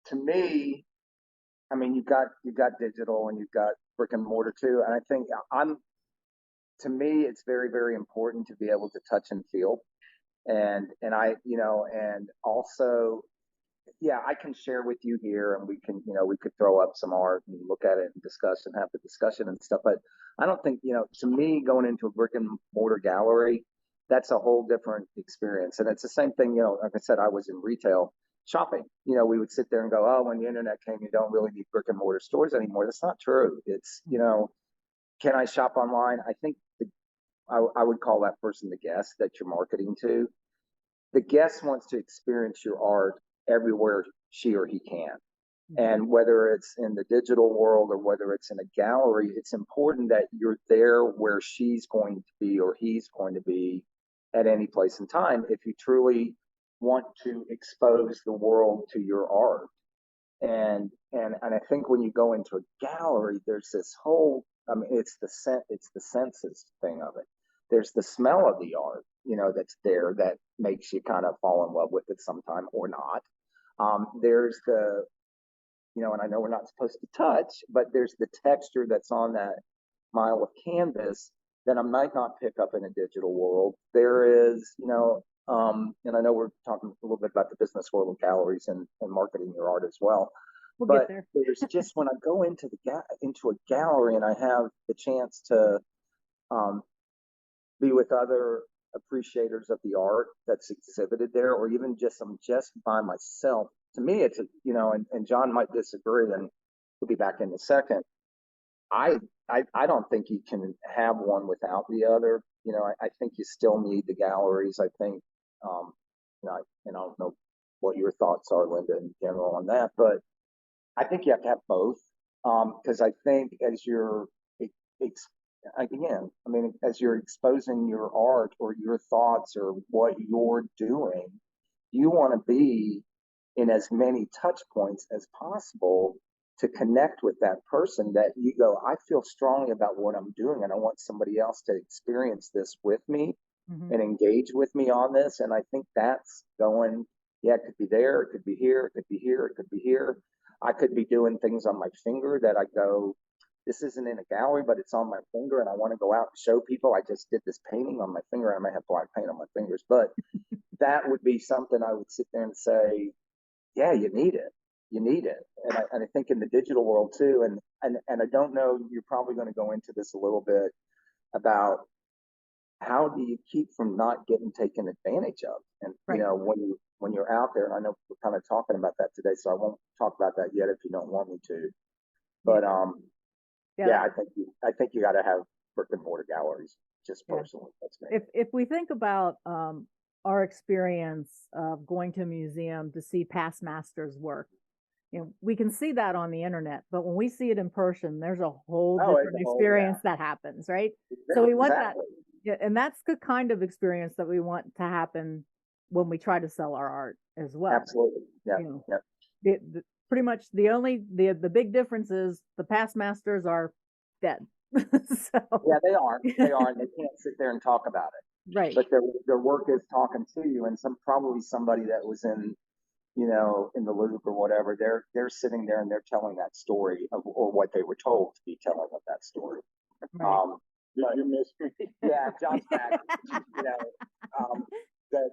to me, I mean, you've got digital and you've got brick and mortar too. And I think to me, it's very, very important to be able to touch and feel. And and also, yeah, I can share with you here and we could throw up some art and look at it and discuss and have the discussion and stuff. But I don't think, to me, going into a brick and mortar gallery, that's a whole different experience. And it's the same thing, like I said, I was in retail shopping. We would sit there and go, oh, when the internet came, you don't really need brick and mortar stores anymore. That's not true. It's, can I shop online? I think I would call that person the guest that you're marketing to. The guest wants to experience your art everywhere she or he can. And whether it's in the digital world or whether it's in a gallery, it's important that you're there where she's going to be or he's going to be at any place in time if you truly want to expose the world to your art. And I think when you go into a gallery, there's this whole, I mean, it's the senses thing of it. There's the smell of the art, that's there that makes you kind of fall in love with it sometime or not. There's the, and I know we're not supposed to touch, but there's the texture that's on that mile of canvas that I might not pick up in a digital world. There is, and I know we're talking a little bit about the business world of galleries and marketing your art as well. We'll but get there. There's just when I go into a gallery and I have the chance to be with other appreciators of the art that's exhibited there, or even I'm just by myself. To me, it's and John might disagree, and we'll be back in a second. I don't think you can have one without the other. I think you still need the galleries. I think, I don't know what your thoughts are, Linda, in general on that, but I think you have to have both. Because I think as you're as you're exposing your art or your thoughts or what you're doing, you want to be in as many touch points as possible to connect with that person that you go, I feel strongly about what I'm doing and I want somebody else to experience this with me and engage with me on this. And I think that's going, yeah, it could be there, it could be here, it could be here, it could be here. I could be doing things on my finger that I go, this isn't in a gallery, but it's on my finger and I want to go out and show people. I just did this painting on my finger. I may have black paint on my fingers, but that would be something I would sit there and say, yeah, you need it. You need it. And I think in the digital world too, and I don't know, you're probably going to go into this a little bit about how do you keep from not getting taken advantage of? And, right. When you're out there, and I know we're kind of talking about that today, so I won't talk about that yet if you don't want me to. But I think you got to have brick and mortar galleries. Just personally, that's me. If we think about our experience of going to a museum to see past masters' work, we can see that on the internet, but when we see it in person, there's a whole different experience that happens, right? So we want that, and that's the kind of experience that we want to happen when we try to sell our art as well. Absolutely, yeah. Pretty much the big difference is the past masters are dead. So, yeah, they are, and they can't sit there and talk about it, right? But their work is talking to you, and probably somebody that was in the Louvre or whatever, they're sitting there and they're telling that story or what they were told to be telling of that story. Right. Did you miss me? Yeah, John's back.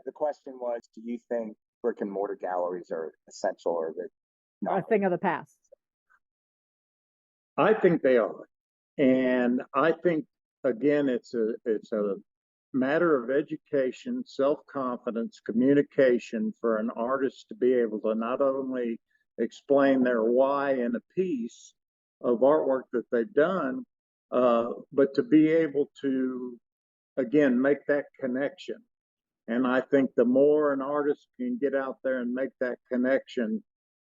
The question was, do you think brick and mortar galleries are essential or they're A not. thing of the past. I think they are. And I think, again, it's a matter of education, self-confidence, communication for an artist to be able to not only explain their why in a piece of artwork that they've done, but to be able to, again, make that connection. And I think the more an artist can get out there and make that connection,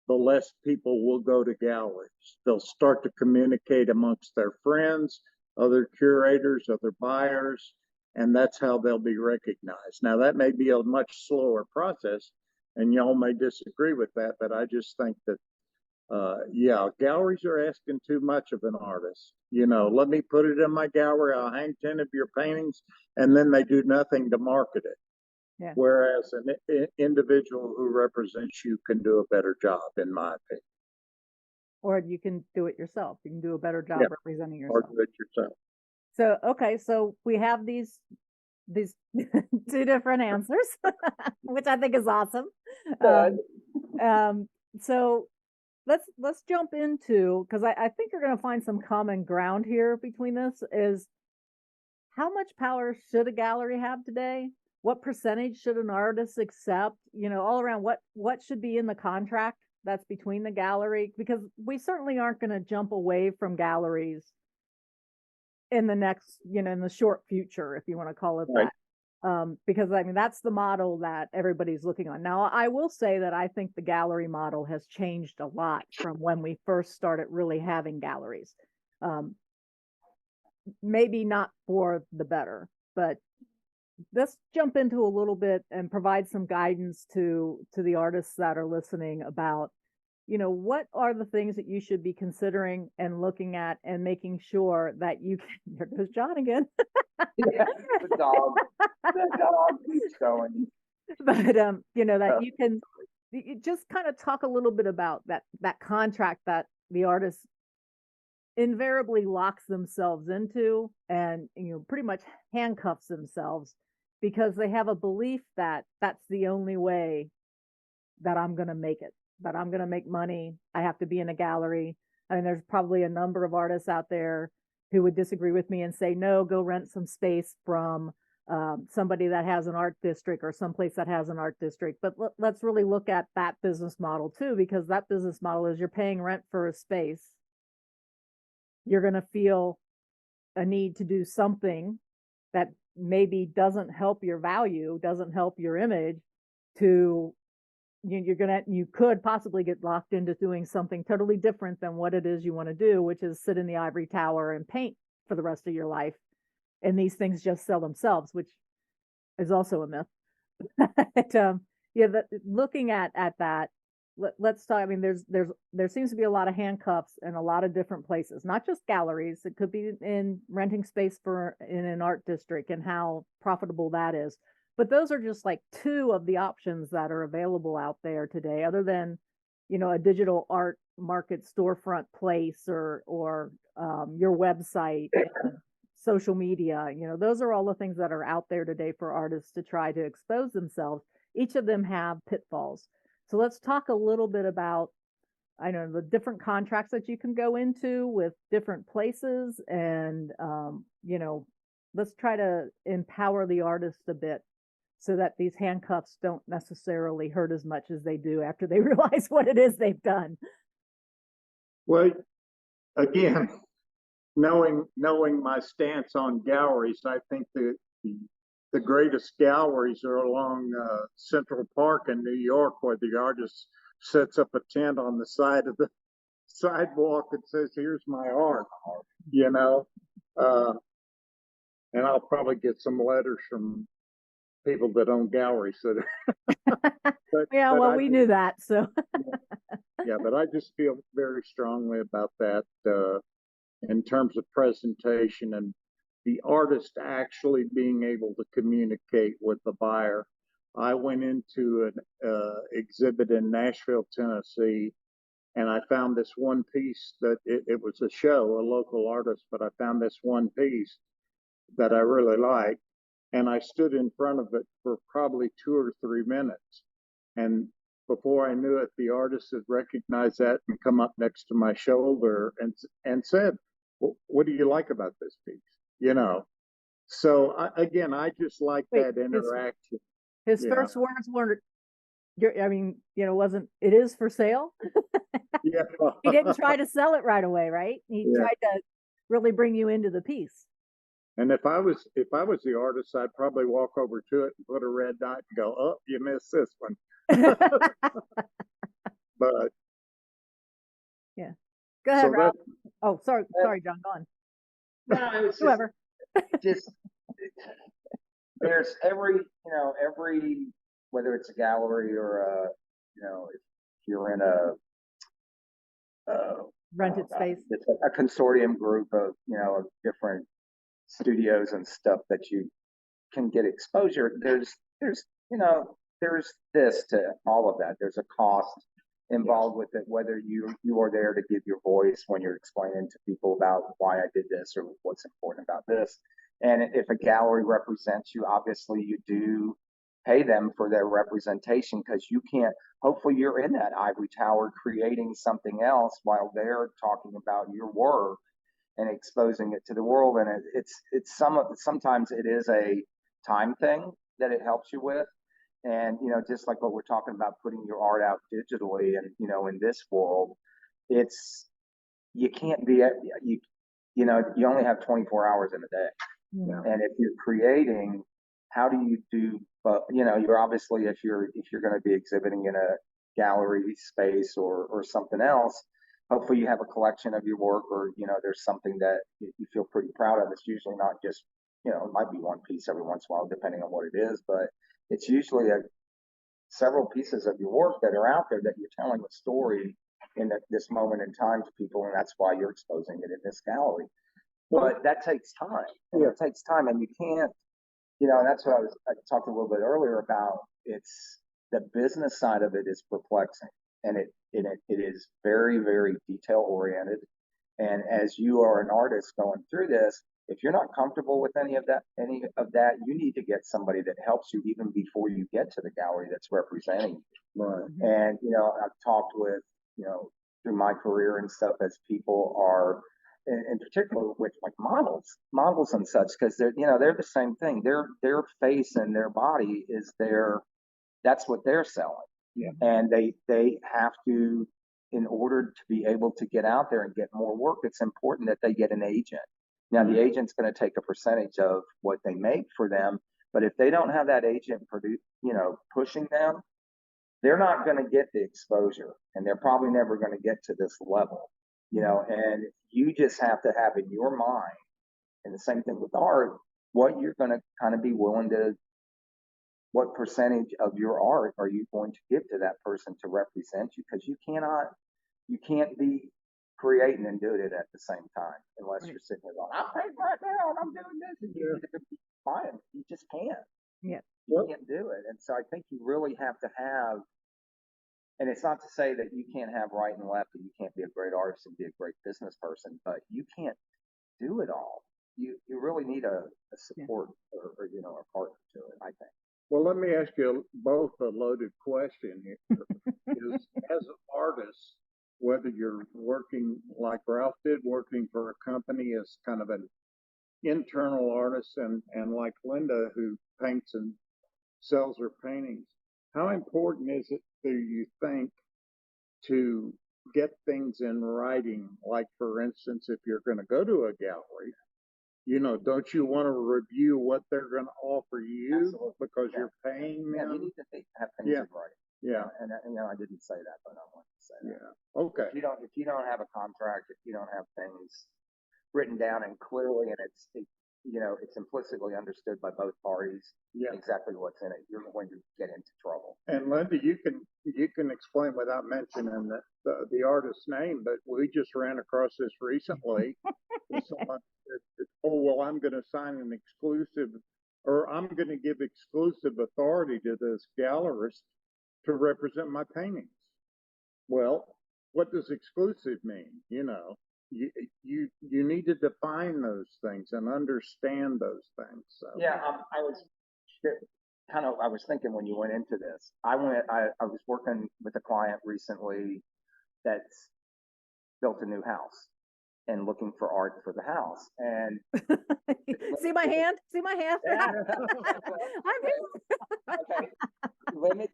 the less people will go to galleries. They'll start to communicate amongst their friends, other curators, other buyers, and that's how they'll be recognized. Now, that may be a much slower process, and y'all may disagree with that, but I just think that, yeah, galleries are asking too much of an artist. You know, let me put it in my gallery, I'll hang 10 of your paintings, and then they do nothing to market it. Yeah. Whereas an individual who represents you can do a better job, in my opinion. Or you can do it yourself. You can do a better job Yeah. representing Or yourself. do it yourself. So, okay, so we have these two different answers, which I think is awesome. So let's jump into, because I think you're going to find some common ground here between this, is how much power should a gallery have today? What percentage should an artist accept? You know, all around what should be in the contract that's between the gallery? Because we certainly aren't going to jump away from galleries in the next, you know, in the short future, if you want to call it Right. that. Because I mean, that's the model that everybody's looking on. Now, I will say that I think the gallery model has changed a lot from when we first started really having galleries. Maybe not for the better, but let's jump into a little bit and provide some guidance to the artists that are listening about, you know, what are the things that you should be considering and looking at and making sure that you can, here goes John again. Yeah, the dog keeps going. But you know, that you just kind of talk a little bit about that contract that the artist invariably locks themselves into, and, you know, pretty much handcuffs themselves because they have a belief that that's the only way that I'm going to make it, that I'm going to make money. I have to be in a gallery. I mean, there's probably a number of artists out there who would disagree with me and say, no, go rent some space from somebody that has an art district or someplace that has an art district. But let's really look at that business model too, because that business model is you're paying rent for a space. You're going to feel a need to do something that maybe doesn't help your value, doesn't help your image, to you could possibly get locked into doing something totally different than what it is you want to do, which is sit in the ivory tower and paint for the rest of your life. And these things just sell themselves, which is also a myth. But, yeah, looking at that, let's talk. I mean, there seems to be a lot of handcuffs in a lot of different places, not just galleries. It could be in renting space in an art district and how profitable that is. But those are just like two of the options that are available out there today, other than, you know, a digital art market storefront place or your website, social media. You know, those are all the things that are out there today for artists to try to expose themselves. Each of them have pitfalls. So let's talk a little bit about, I know, the different contracts that you can go into with different places, and you know, let's try to empower the artist a bit so that these handcuffs don't necessarily hurt as much as they do after they realize what it is they've done. Well, again, knowing my stance on galleries, I think that the greatest galleries are along Central Park in New York, where the artist sets up a tent on the side of the sidewalk and says, "Here's my art," you know. And I'll probably get some letters from people that own galleries that. Yeah, well, we knew that, so. Yeah, but I just feel very strongly about that in terms of presentation and the artist actually being able to communicate with the buyer. I went into an exhibit in Nashville, Tennessee, and I found this one piece that it was a show, a local artist, but I found this one piece that I really liked. And I stood in front of it for probably 2 or 3 minutes. And before I knew it, the artist had recognized that and come up next to my shoulder and said, well, "What do you like about this piece?" You know. So again, I just like that interaction. His first words weren't, I mean, wasn't, "It is for sale." Yeah. He didn't try to sell it right away, right? He tried to really bring you into the piece. And if I was the artist, I'd probably walk over to it and put a red dot and go, "Oh, you missed this one." But yeah, go ahead, Ralph. Oh, sorry, John. Go on. No, it was whoever. Just there's every whether it's a gallery or if you're in a rented space, it's a consortium group of of different studios and stuff that you can get exposure. There's there's this to all of that. There's a cost involved with it, whether you are there to give your voice when you're explaining to people about why I did this or what's important about this. And if a gallery represents you, obviously you do pay them for their representation, because you can't, hopefully you're in that ivory tower creating something else while they're talking about your work and exposing it to the world. And sometimes it is a time thing that it helps you with. And just like what we're talking about, putting your art out digitally, and in this world, it's you can't be you only have 24 hours in a day. And if you're creating, how do you do? But you're obviously, if you're going to be exhibiting in a gallery space or something else, hopefully you have a collection of your work, or there's something that you feel pretty proud of. It's usually not just it might be one piece every once in a while, depending on what it is, but it's usually several pieces of your work that are out there that you're telling a story in this moment in time to people, and that's why you're exposing it in this gallery. But that takes time. And it takes time, and you can't, and that's what I talked a little bit earlier about. It's the business side of it is perplexing, and it is very, very detail oriented. And as you are an artist going through this, if you're not comfortable with any of that, you need to get somebody that helps you even before you get to the gallery that's representing you. Right. And I've talked with through my career and stuff, as people are, in particular with like models and such, because they're the same thing. Their face and their body is that's what they're selling. Yeah. And they have to, in order to be able to get out there and get more work, it's important that they get an agent. Now, the agent's going to take a percentage of what they make for them, but if they don't have that agent pushing them, they're not going to get the exposure, and they're probably never going to get to this level, and you just have to have in your mind, and the same thing with art, what you're going to kind of be willing to, what percentage of your art are you going to give to that person to represent you? Because you can't be creating and doing it at the same time, unless you're sitting there going, "I'm paid right now and I'm doing this," and you're fine. You just can't. Yeah. You can't do it. And so I think you really have to have, and it's not to say that you can't have right and left, and you can't be a great artist and be a great business person, but you can't do it all. You really need a support or a partner to it, I think. Well, let me ask you both a loaded question here. As an artist, whether you're working like Ralph did, working for a company as kind of an internal artist, and like Linda, who paints and sells her paintings, how important is it, do you think, to get things in writing? Like, for instance, if you're going to go to a gallery, don't you want to review what they're going to offer you? Absolutely. Because you're paying them? Yeah, you need to have things in writing. Yeah. And I didn't say that, but I want to say that. Yeah. Okay. If you don't have a contract, if you don't have things written down and clearly, and it's implicitly understood by both parties, exactly what's in it, you're going to get into trouble. And Linda, you can explain without mentioning the artist's name, but we just ran across this recently. Someone said, "Oh, well, I'm going to sign an exclusive, or I'm going to give exclusive authority to this gallerist to represent my paintings." Well, what does exclusive mean? You need to define those things and understand those things. So. Yeah, I was I was thinking when you went into this, I was working with a client recently that's built a new house and looking for art for the house. And see my hand? See my hand? I'm here. okay, limit,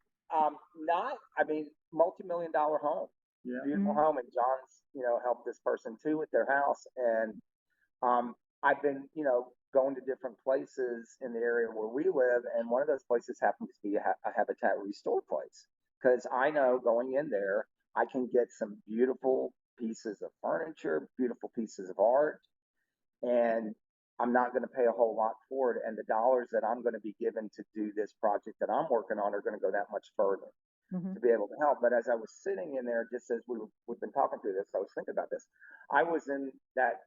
not, I mean, multi-million-dollar home, Yeah. beautiful home. And John's, helped this person too with their house. And I've been, going to different places in the area where we live, and one of those places happens to be a Habitat Restore place. Because I know going in there, I can get some beautiful pieces of furniture, beautiful pieces of art, and I'm not going to pay a whole lot for it. And the dollars that I'm going to be given to do this project that I'm working on are going to go that much further to be able to help. But as I was sitting in there, just as we've been talking through this, I was thinking about this. I was in that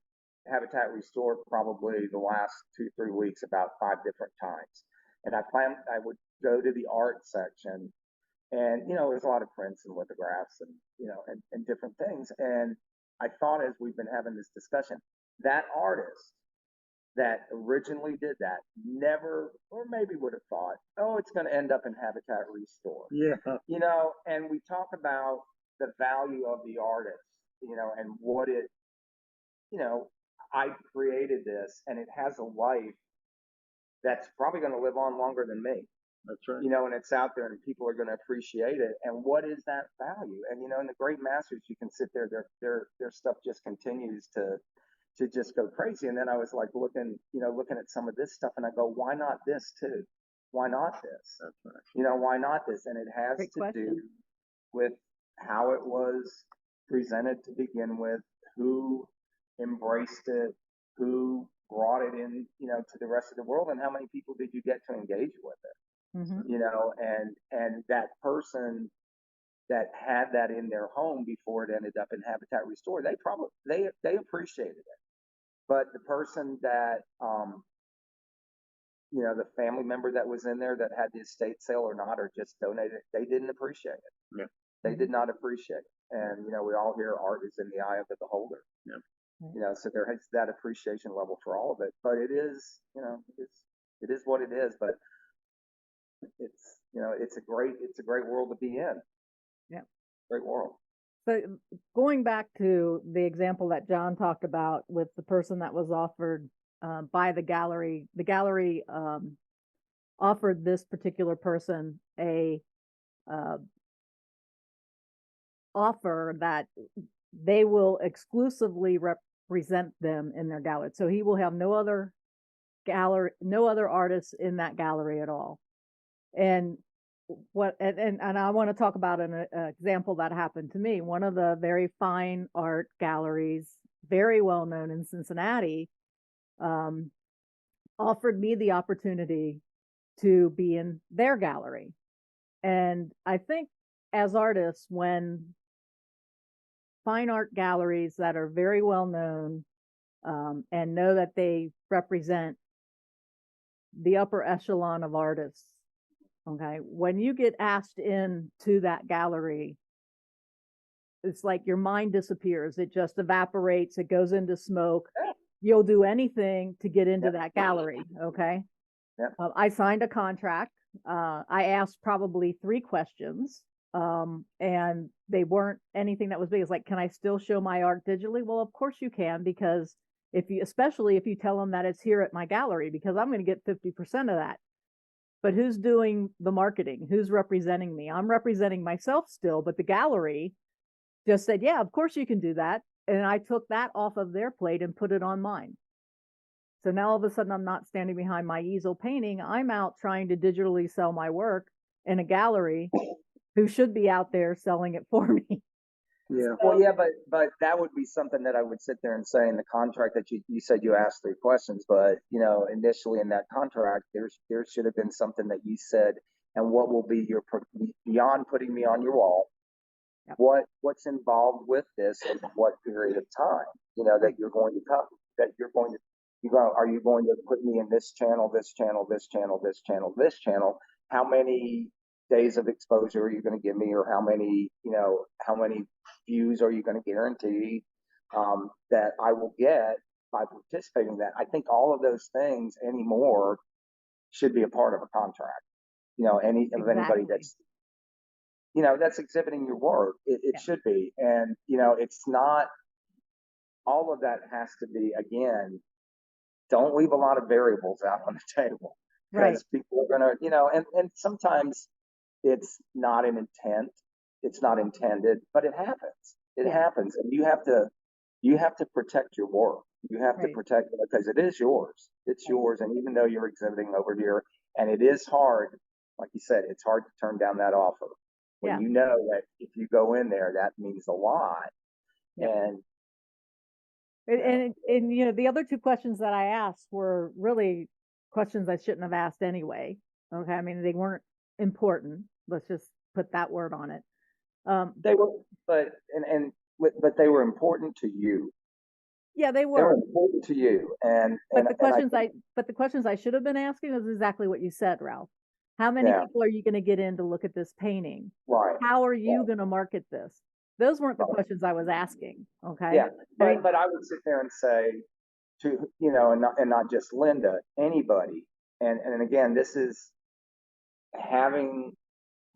Habitat Restore probably the last 2-3 weeks about 5 different times. And I would go to the art section, and there's a lot of prints and lithographs and and different things. And I thought, as we've been having this discussion, that artist that originally did that never, or maybe would have thought, oh, it's going to end up in Habitat Restore. Yeah. And we talk about the value of the artist, and what it, I created this, and it has a life that's probably going to live on longer than me. That's right. And it's out there, and people are going to appreciate it. And what is that value? And in the great masters, you can sit there, their stuff just continues to just go crazy. And then I was like looking at some of this stuff, and I go, why not this too? Why not this? That's right. Why not this? And it has Great to question. do with how it was presented to begin with, who embraced it, who brought it in, to the rest of the world, and how many people did you get to engage with it? And that person that had that in their home before it ended up in Habitat Restore, they appreciated it. But the person that the family member that was in there that had the estate sale or not, or just donated, they didn't appreciate it. Yeah. They did not appreciate it. And we all hear art is in the eye of the beholder. Yeah. So there is that appreciation level for all of it. But it is, it is what it is. But it's a great world to be in. Yeah. Great world. So going back to the example that John talked about with the person that was offered by the gallery offered this particular person a offer that they will exclusively represent them in their gallery. So he will have no other artists in that gallery at all. And I want to talk about an example that happened to me. One of the very fine art galleries, very well known in Cincinnati, offered me the opportunity to be in their gallery. And I think as artists, when fine art galleries that are very well known and know that they represent the upper echelon of artists, okay, when you get asked into that gallery, it's like your mind disappears. It just evaporates. It goes into smoke. You'll do anything to get into that gallery. Okay. I signed a contract. I asked probably 3 questions, and they weren't anything that was big. It's like, can I still show my art digitally? Well, of course you can, because especially if you tell them that it's here at my gallery, because I'm going to get 50% of that. But who's doing the marketing? Who's representing me? I'm representing myself still, but the gallery just said, yeah, of course you can do that. And I took that off of their plate and put it on mine. So now all of a sudden I'm not standing behind my easel painting. I'm out trying to digitally sell my work in a gallery who should be out there selling it for me. Yeah. Well, yeah, but that would be something that I would sit there and say in the contract that you said you asked 3 questions, but initially in that contract, there should have been something that you said, and what will be your, beyond putting me on your wall, what's involved with this and what period of time, that you're going to come, are you going to put me in this channel, this channel, this channel, this channel, this channel? How many days of exposure are you going to give me, or how many views are you going to guarantee that I will get by participating in that? I think all of those things anymore should be a part of a contract. anybody that's, that's exhibiting your work. It should be. And, it's not, all of that has to be, again, don't leave a lot of variables out on the table, because people are going to, and sometimes it's not an intent, it's not intended, but it happens. It happens. And you have to protect your work. You have to protect it because it is yours. It's yours. And even though you're exhibiting over here, and it is hard, like you said, it's hard to turn down that offer when you know that if you go in there, that means a lot. And the other two questions that I asked were really questions I shouldn't have asked anyway. Okay, I mean, they weren't important. Let's just put that word on it. They were, but they were important to you. Yeah, they They were were. important to you, but the questions I should have been asking is exactly what you said, Ralph. How many people are you going to get in to look at this painting? Right. How are you going to market this? Those weren't the questions I was asking. Okay. Yeah, but I would sit there and say to, and not just Linda, anybody. And again, this is having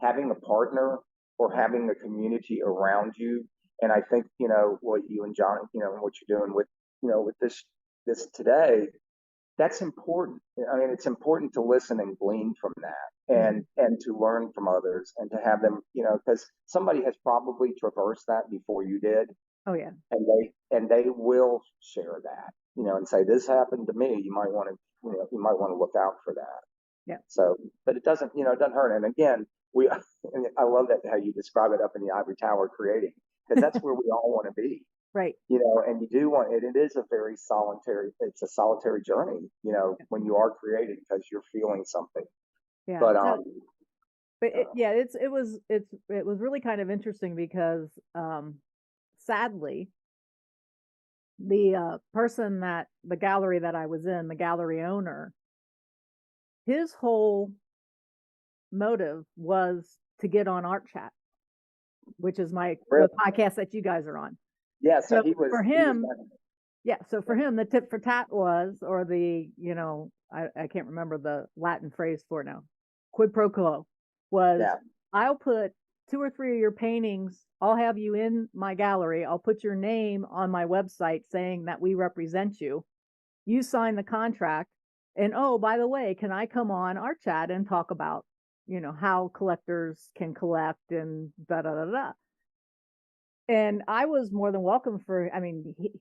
a partner or having a community around you. And I think, what you and John, what you're doing with, with this today, that's important. I mean, it's important to listen and glean from that, and to learn from others, and to have them, because somebody has probably traversed that before you did. Oh yeah. And they will share that, and say, this happened to me. You might want to look out for that. Yeah. So, but it doesn't hurt. And again, I love that how you describe it up in the ivory tower creating, because that's where we all want to be. Right. And you do want it. It is it's a solitary journey, when you are creating, because you're feeling something. Yeah. But, it was really kind of interesting because, sadly, the person the gallery that I was in, the gallery owner, his whole motive was to get on Art Chat, which is the podcast that you guys are on. Yeah, so he was, for him. So for him, the tip for tat was, or the, I can't remember the Latin phrase for it now, quid pro quo, was, I'll put 2 or 3 of your paintings, I'll have you in my gallery, I'll put your name on my website saying that we represent you. You sign the contract, and oh, by the way, can I come on Art Chat and talk about, how collectors can collect and da da da da. And I was more than welcome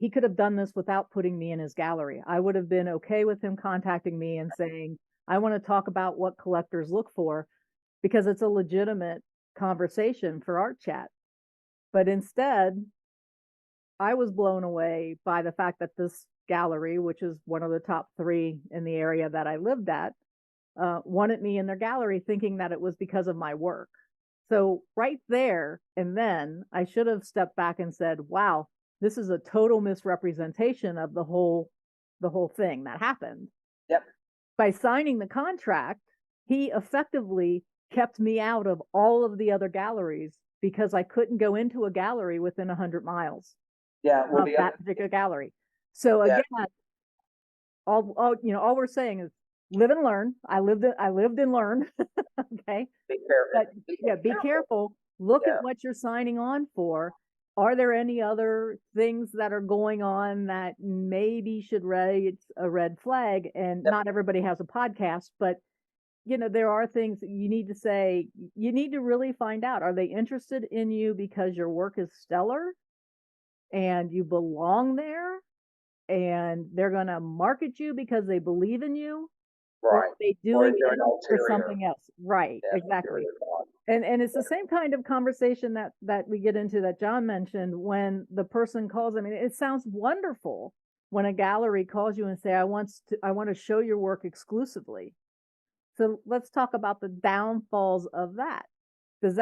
he could have done this without putting me in his gallery. I would have been okay with him contacting me and saying, I want to talk about what collectors look for, because it's a legitimate conversation for Art Chat. But instead, I was blown away by the fact that this gallery, which is one of the top 3 in the area that I lived at, wanted me in their gallery, thinking that it was because of my work. So right there and then, I should have stepped back and said, wow, this is a total misrepresentation of the whole thing that happened. Yep. By signing the contract, he effectively kept me out of all of the other galleries, because I couldn't go into a gallery within 100 miles of that particular gallery. So again, all we're saying is live and learn. I lived and learned. Okay. Be careful. Be careful. Look at what you're signing on for. Are there any other things that are going on that maybe should raise a red flag? And not everybody has a podcast, but there are things that you need to say. You need to really find out, are they interested in you because your work is stellar and you belong there, and they're going to market you because they believe in you? Right. Or are they doing it for something else? Right. Exactly. And it's the same kind of conversation that we get into, that John mentioned, when the person calls. I mean, it sounds wonderful when a gallery calls you and say, I want to show your work exclusively. So let's talk about the downfalls of that. Does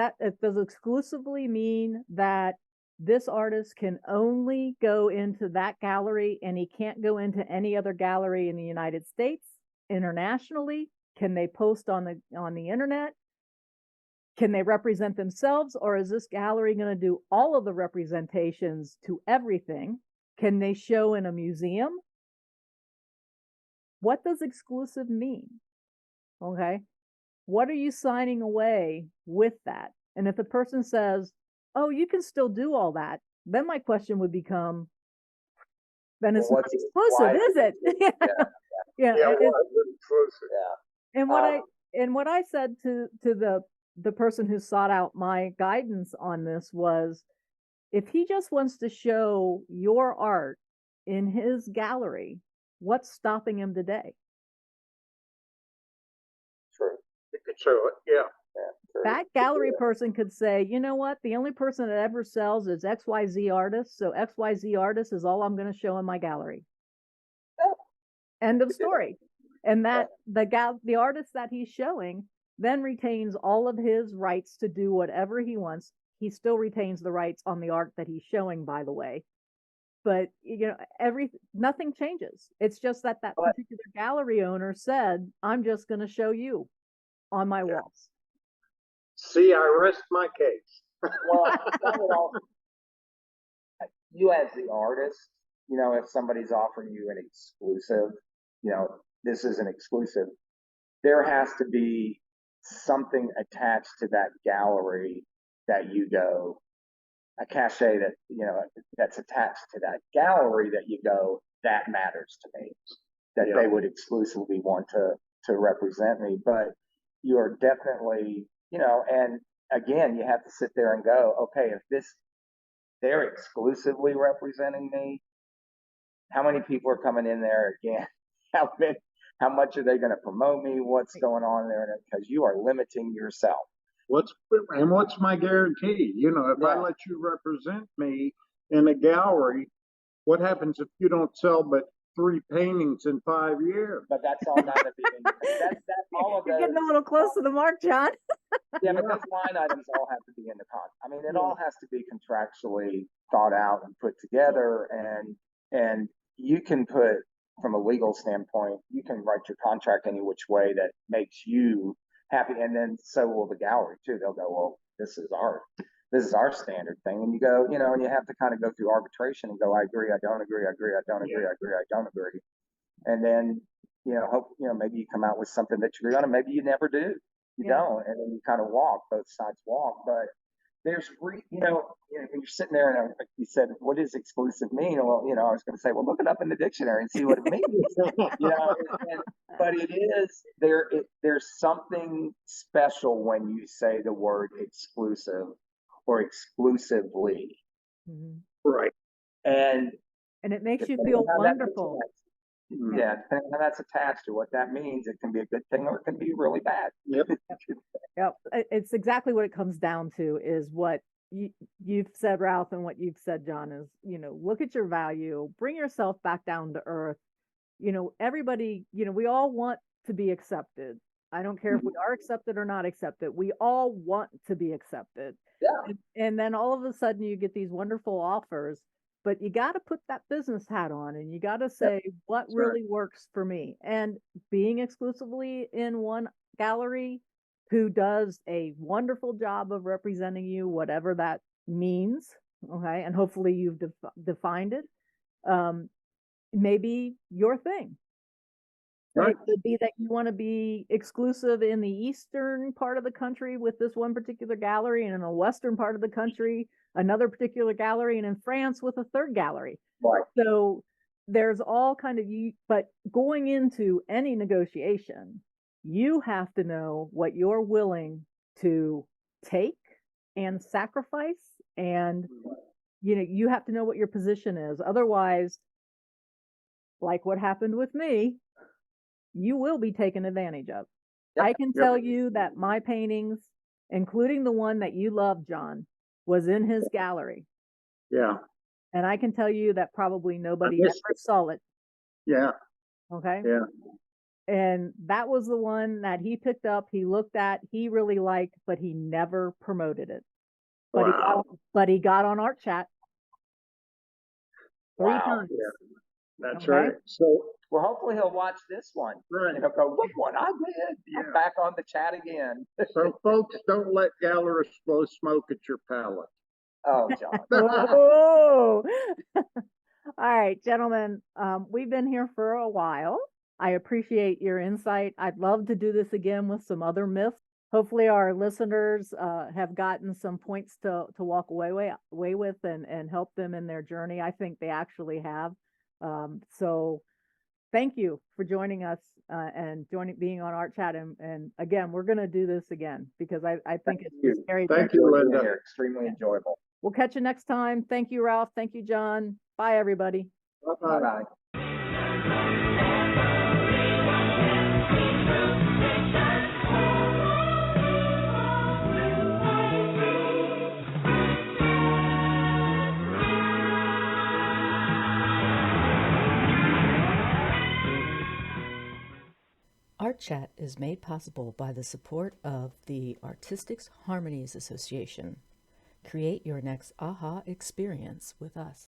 exclusively mean that this artist can only go into that gallery and he can't go into any other gallery in the United States? Internationally? Can they post on the internet? Can they represent themselves, or is this gallery going to do all of the representations to everything? Can they show in a museum? What does exclusive mean? Okay. what are you signing away with that? And if the person says, oh, you can still do all that, then my question would become, then it's not exclusive, is it? Yeah. And what I said to the person who sought out my guidance on this was, if he just wants to show your art in his gallery, what's stopping him today? True. You could show it, yeah. That gallery person could say, you know what? The only person that ever sells is XYZ artist. So XYZ artist is all I'm going to show in my gallery. End of story. And that the artist that he's showing then retains all of his rights to do whatever he wants. He still retains the rights on the art that he's showing, by the way. But nothing changes. It's just that particular gallery owner said, I'm just going to show you on my walls. See, I rest my case. Well, you as the artist, if somebody's offering you an exclusive, this is an exclusive, there has to be something attached to that gallery that you go, a cachet that, that's attached to that gallery that you go, that matters to me, that they would exclusively want to represent me. But you are definitely, and again, you have to sit there and go, okay, if they're exclusively representing me, how many people are coming in there again? How much are they going to promote me? What's going on there? Because you are limiting yourself. What's my guarantee? If I let you represent me in a gallery, what happens if you don't sell but 3 paintings in 5 years? But that's all not at the end. That's all of those. You're getting a little close to the mark, John. Yeah, but those line items all have to be in the contract. I mean, it all has to be contractually thought out and put together, and you can put, from a legal standpoint, you can write your contract any which way that makes you happy, and then so will the gallery too. They'll go, well, this is our standard thing, and you go, and you have to kind of go through arbitration and go, I agree, I don't agree, I agree, I don't agree, I agree, I don't agree, and then maybe you come out with something that you agree on, and maybe you never do, don't, and then you kind of both sides walk, but. There's, when you're sitting there and you said, what does exclusive mean? Well, I was going to say, well, look it up in the dictionary and see what it means. But it is, there's something special when you say the word exclusive or exclusively. Mm-hmm. Right. And it makes you feel wonderful. Yeah, depending on how that's attached to what that means, it can be a good thing or it can be really bad. Yep. Yep. It's exactly what it comes down to is what you've said, Ralph, and what you've said, John, is, look at your value, bring yourself back down to earth. Everybody, we all want to be accepted. I don't care if we are accepted or not accepted. We all want to be accepted. Yeah. And then all of a sudden you get these wonderful offers. But you got to put that business hat on and you got to say what really works for me. And being exclusively in one gallery who does a wonderful job of representing you, whatever that means, okay, and hopefully you've defined it, maybe your thing. Right. It could be that you want to be exclusive in the eastern part of the country with this one particular gallery, and in the western part of the country, another particular gallery, and in France with a third gallery. Right. So there's all kind of but going into any negotiation, you have to know what you're willing to take and sacrifice, and you have to know what your position is. Otherwise, like what happened with me, you will be taken advantage of. Yep. I can tell you that my paintings, including the one that you love, John, was in his gallery. Yeah. And I can tell you that probably nobody ever saw it. Yeah. Okay. Yeah. And that was the one that he picked up, he looked at, he really liked, but he never promoted it. But he got on ArtChat 3 times. Yeah. That's right. So, well, hopefully he'll watch this one. Right. And he'll go, look what I did. I'm back on the chat again. So, folks, don't let gallerists blow smoke at your palette. Oh, John. Oh. All right, gentlemen, we've been here for a while. I appreciate your insight. I'd love to do this again with some other myths. Hopefully our listeners have gotten some points to walk away with and help them in their journey. I think they actually have. So thank you for joining us and being on Art Chat. And again, we're going to do this again because I think it's very. Thank you, Linda. Extremely enjoyable. We'll catch you next time. Thank you, Ralph. Thank you, John. Bye, everybody. Bye-bye. Bye-bye. Art Chat is made possible by the support of the Artistic Harmonies Association. Create your next aha experience with us.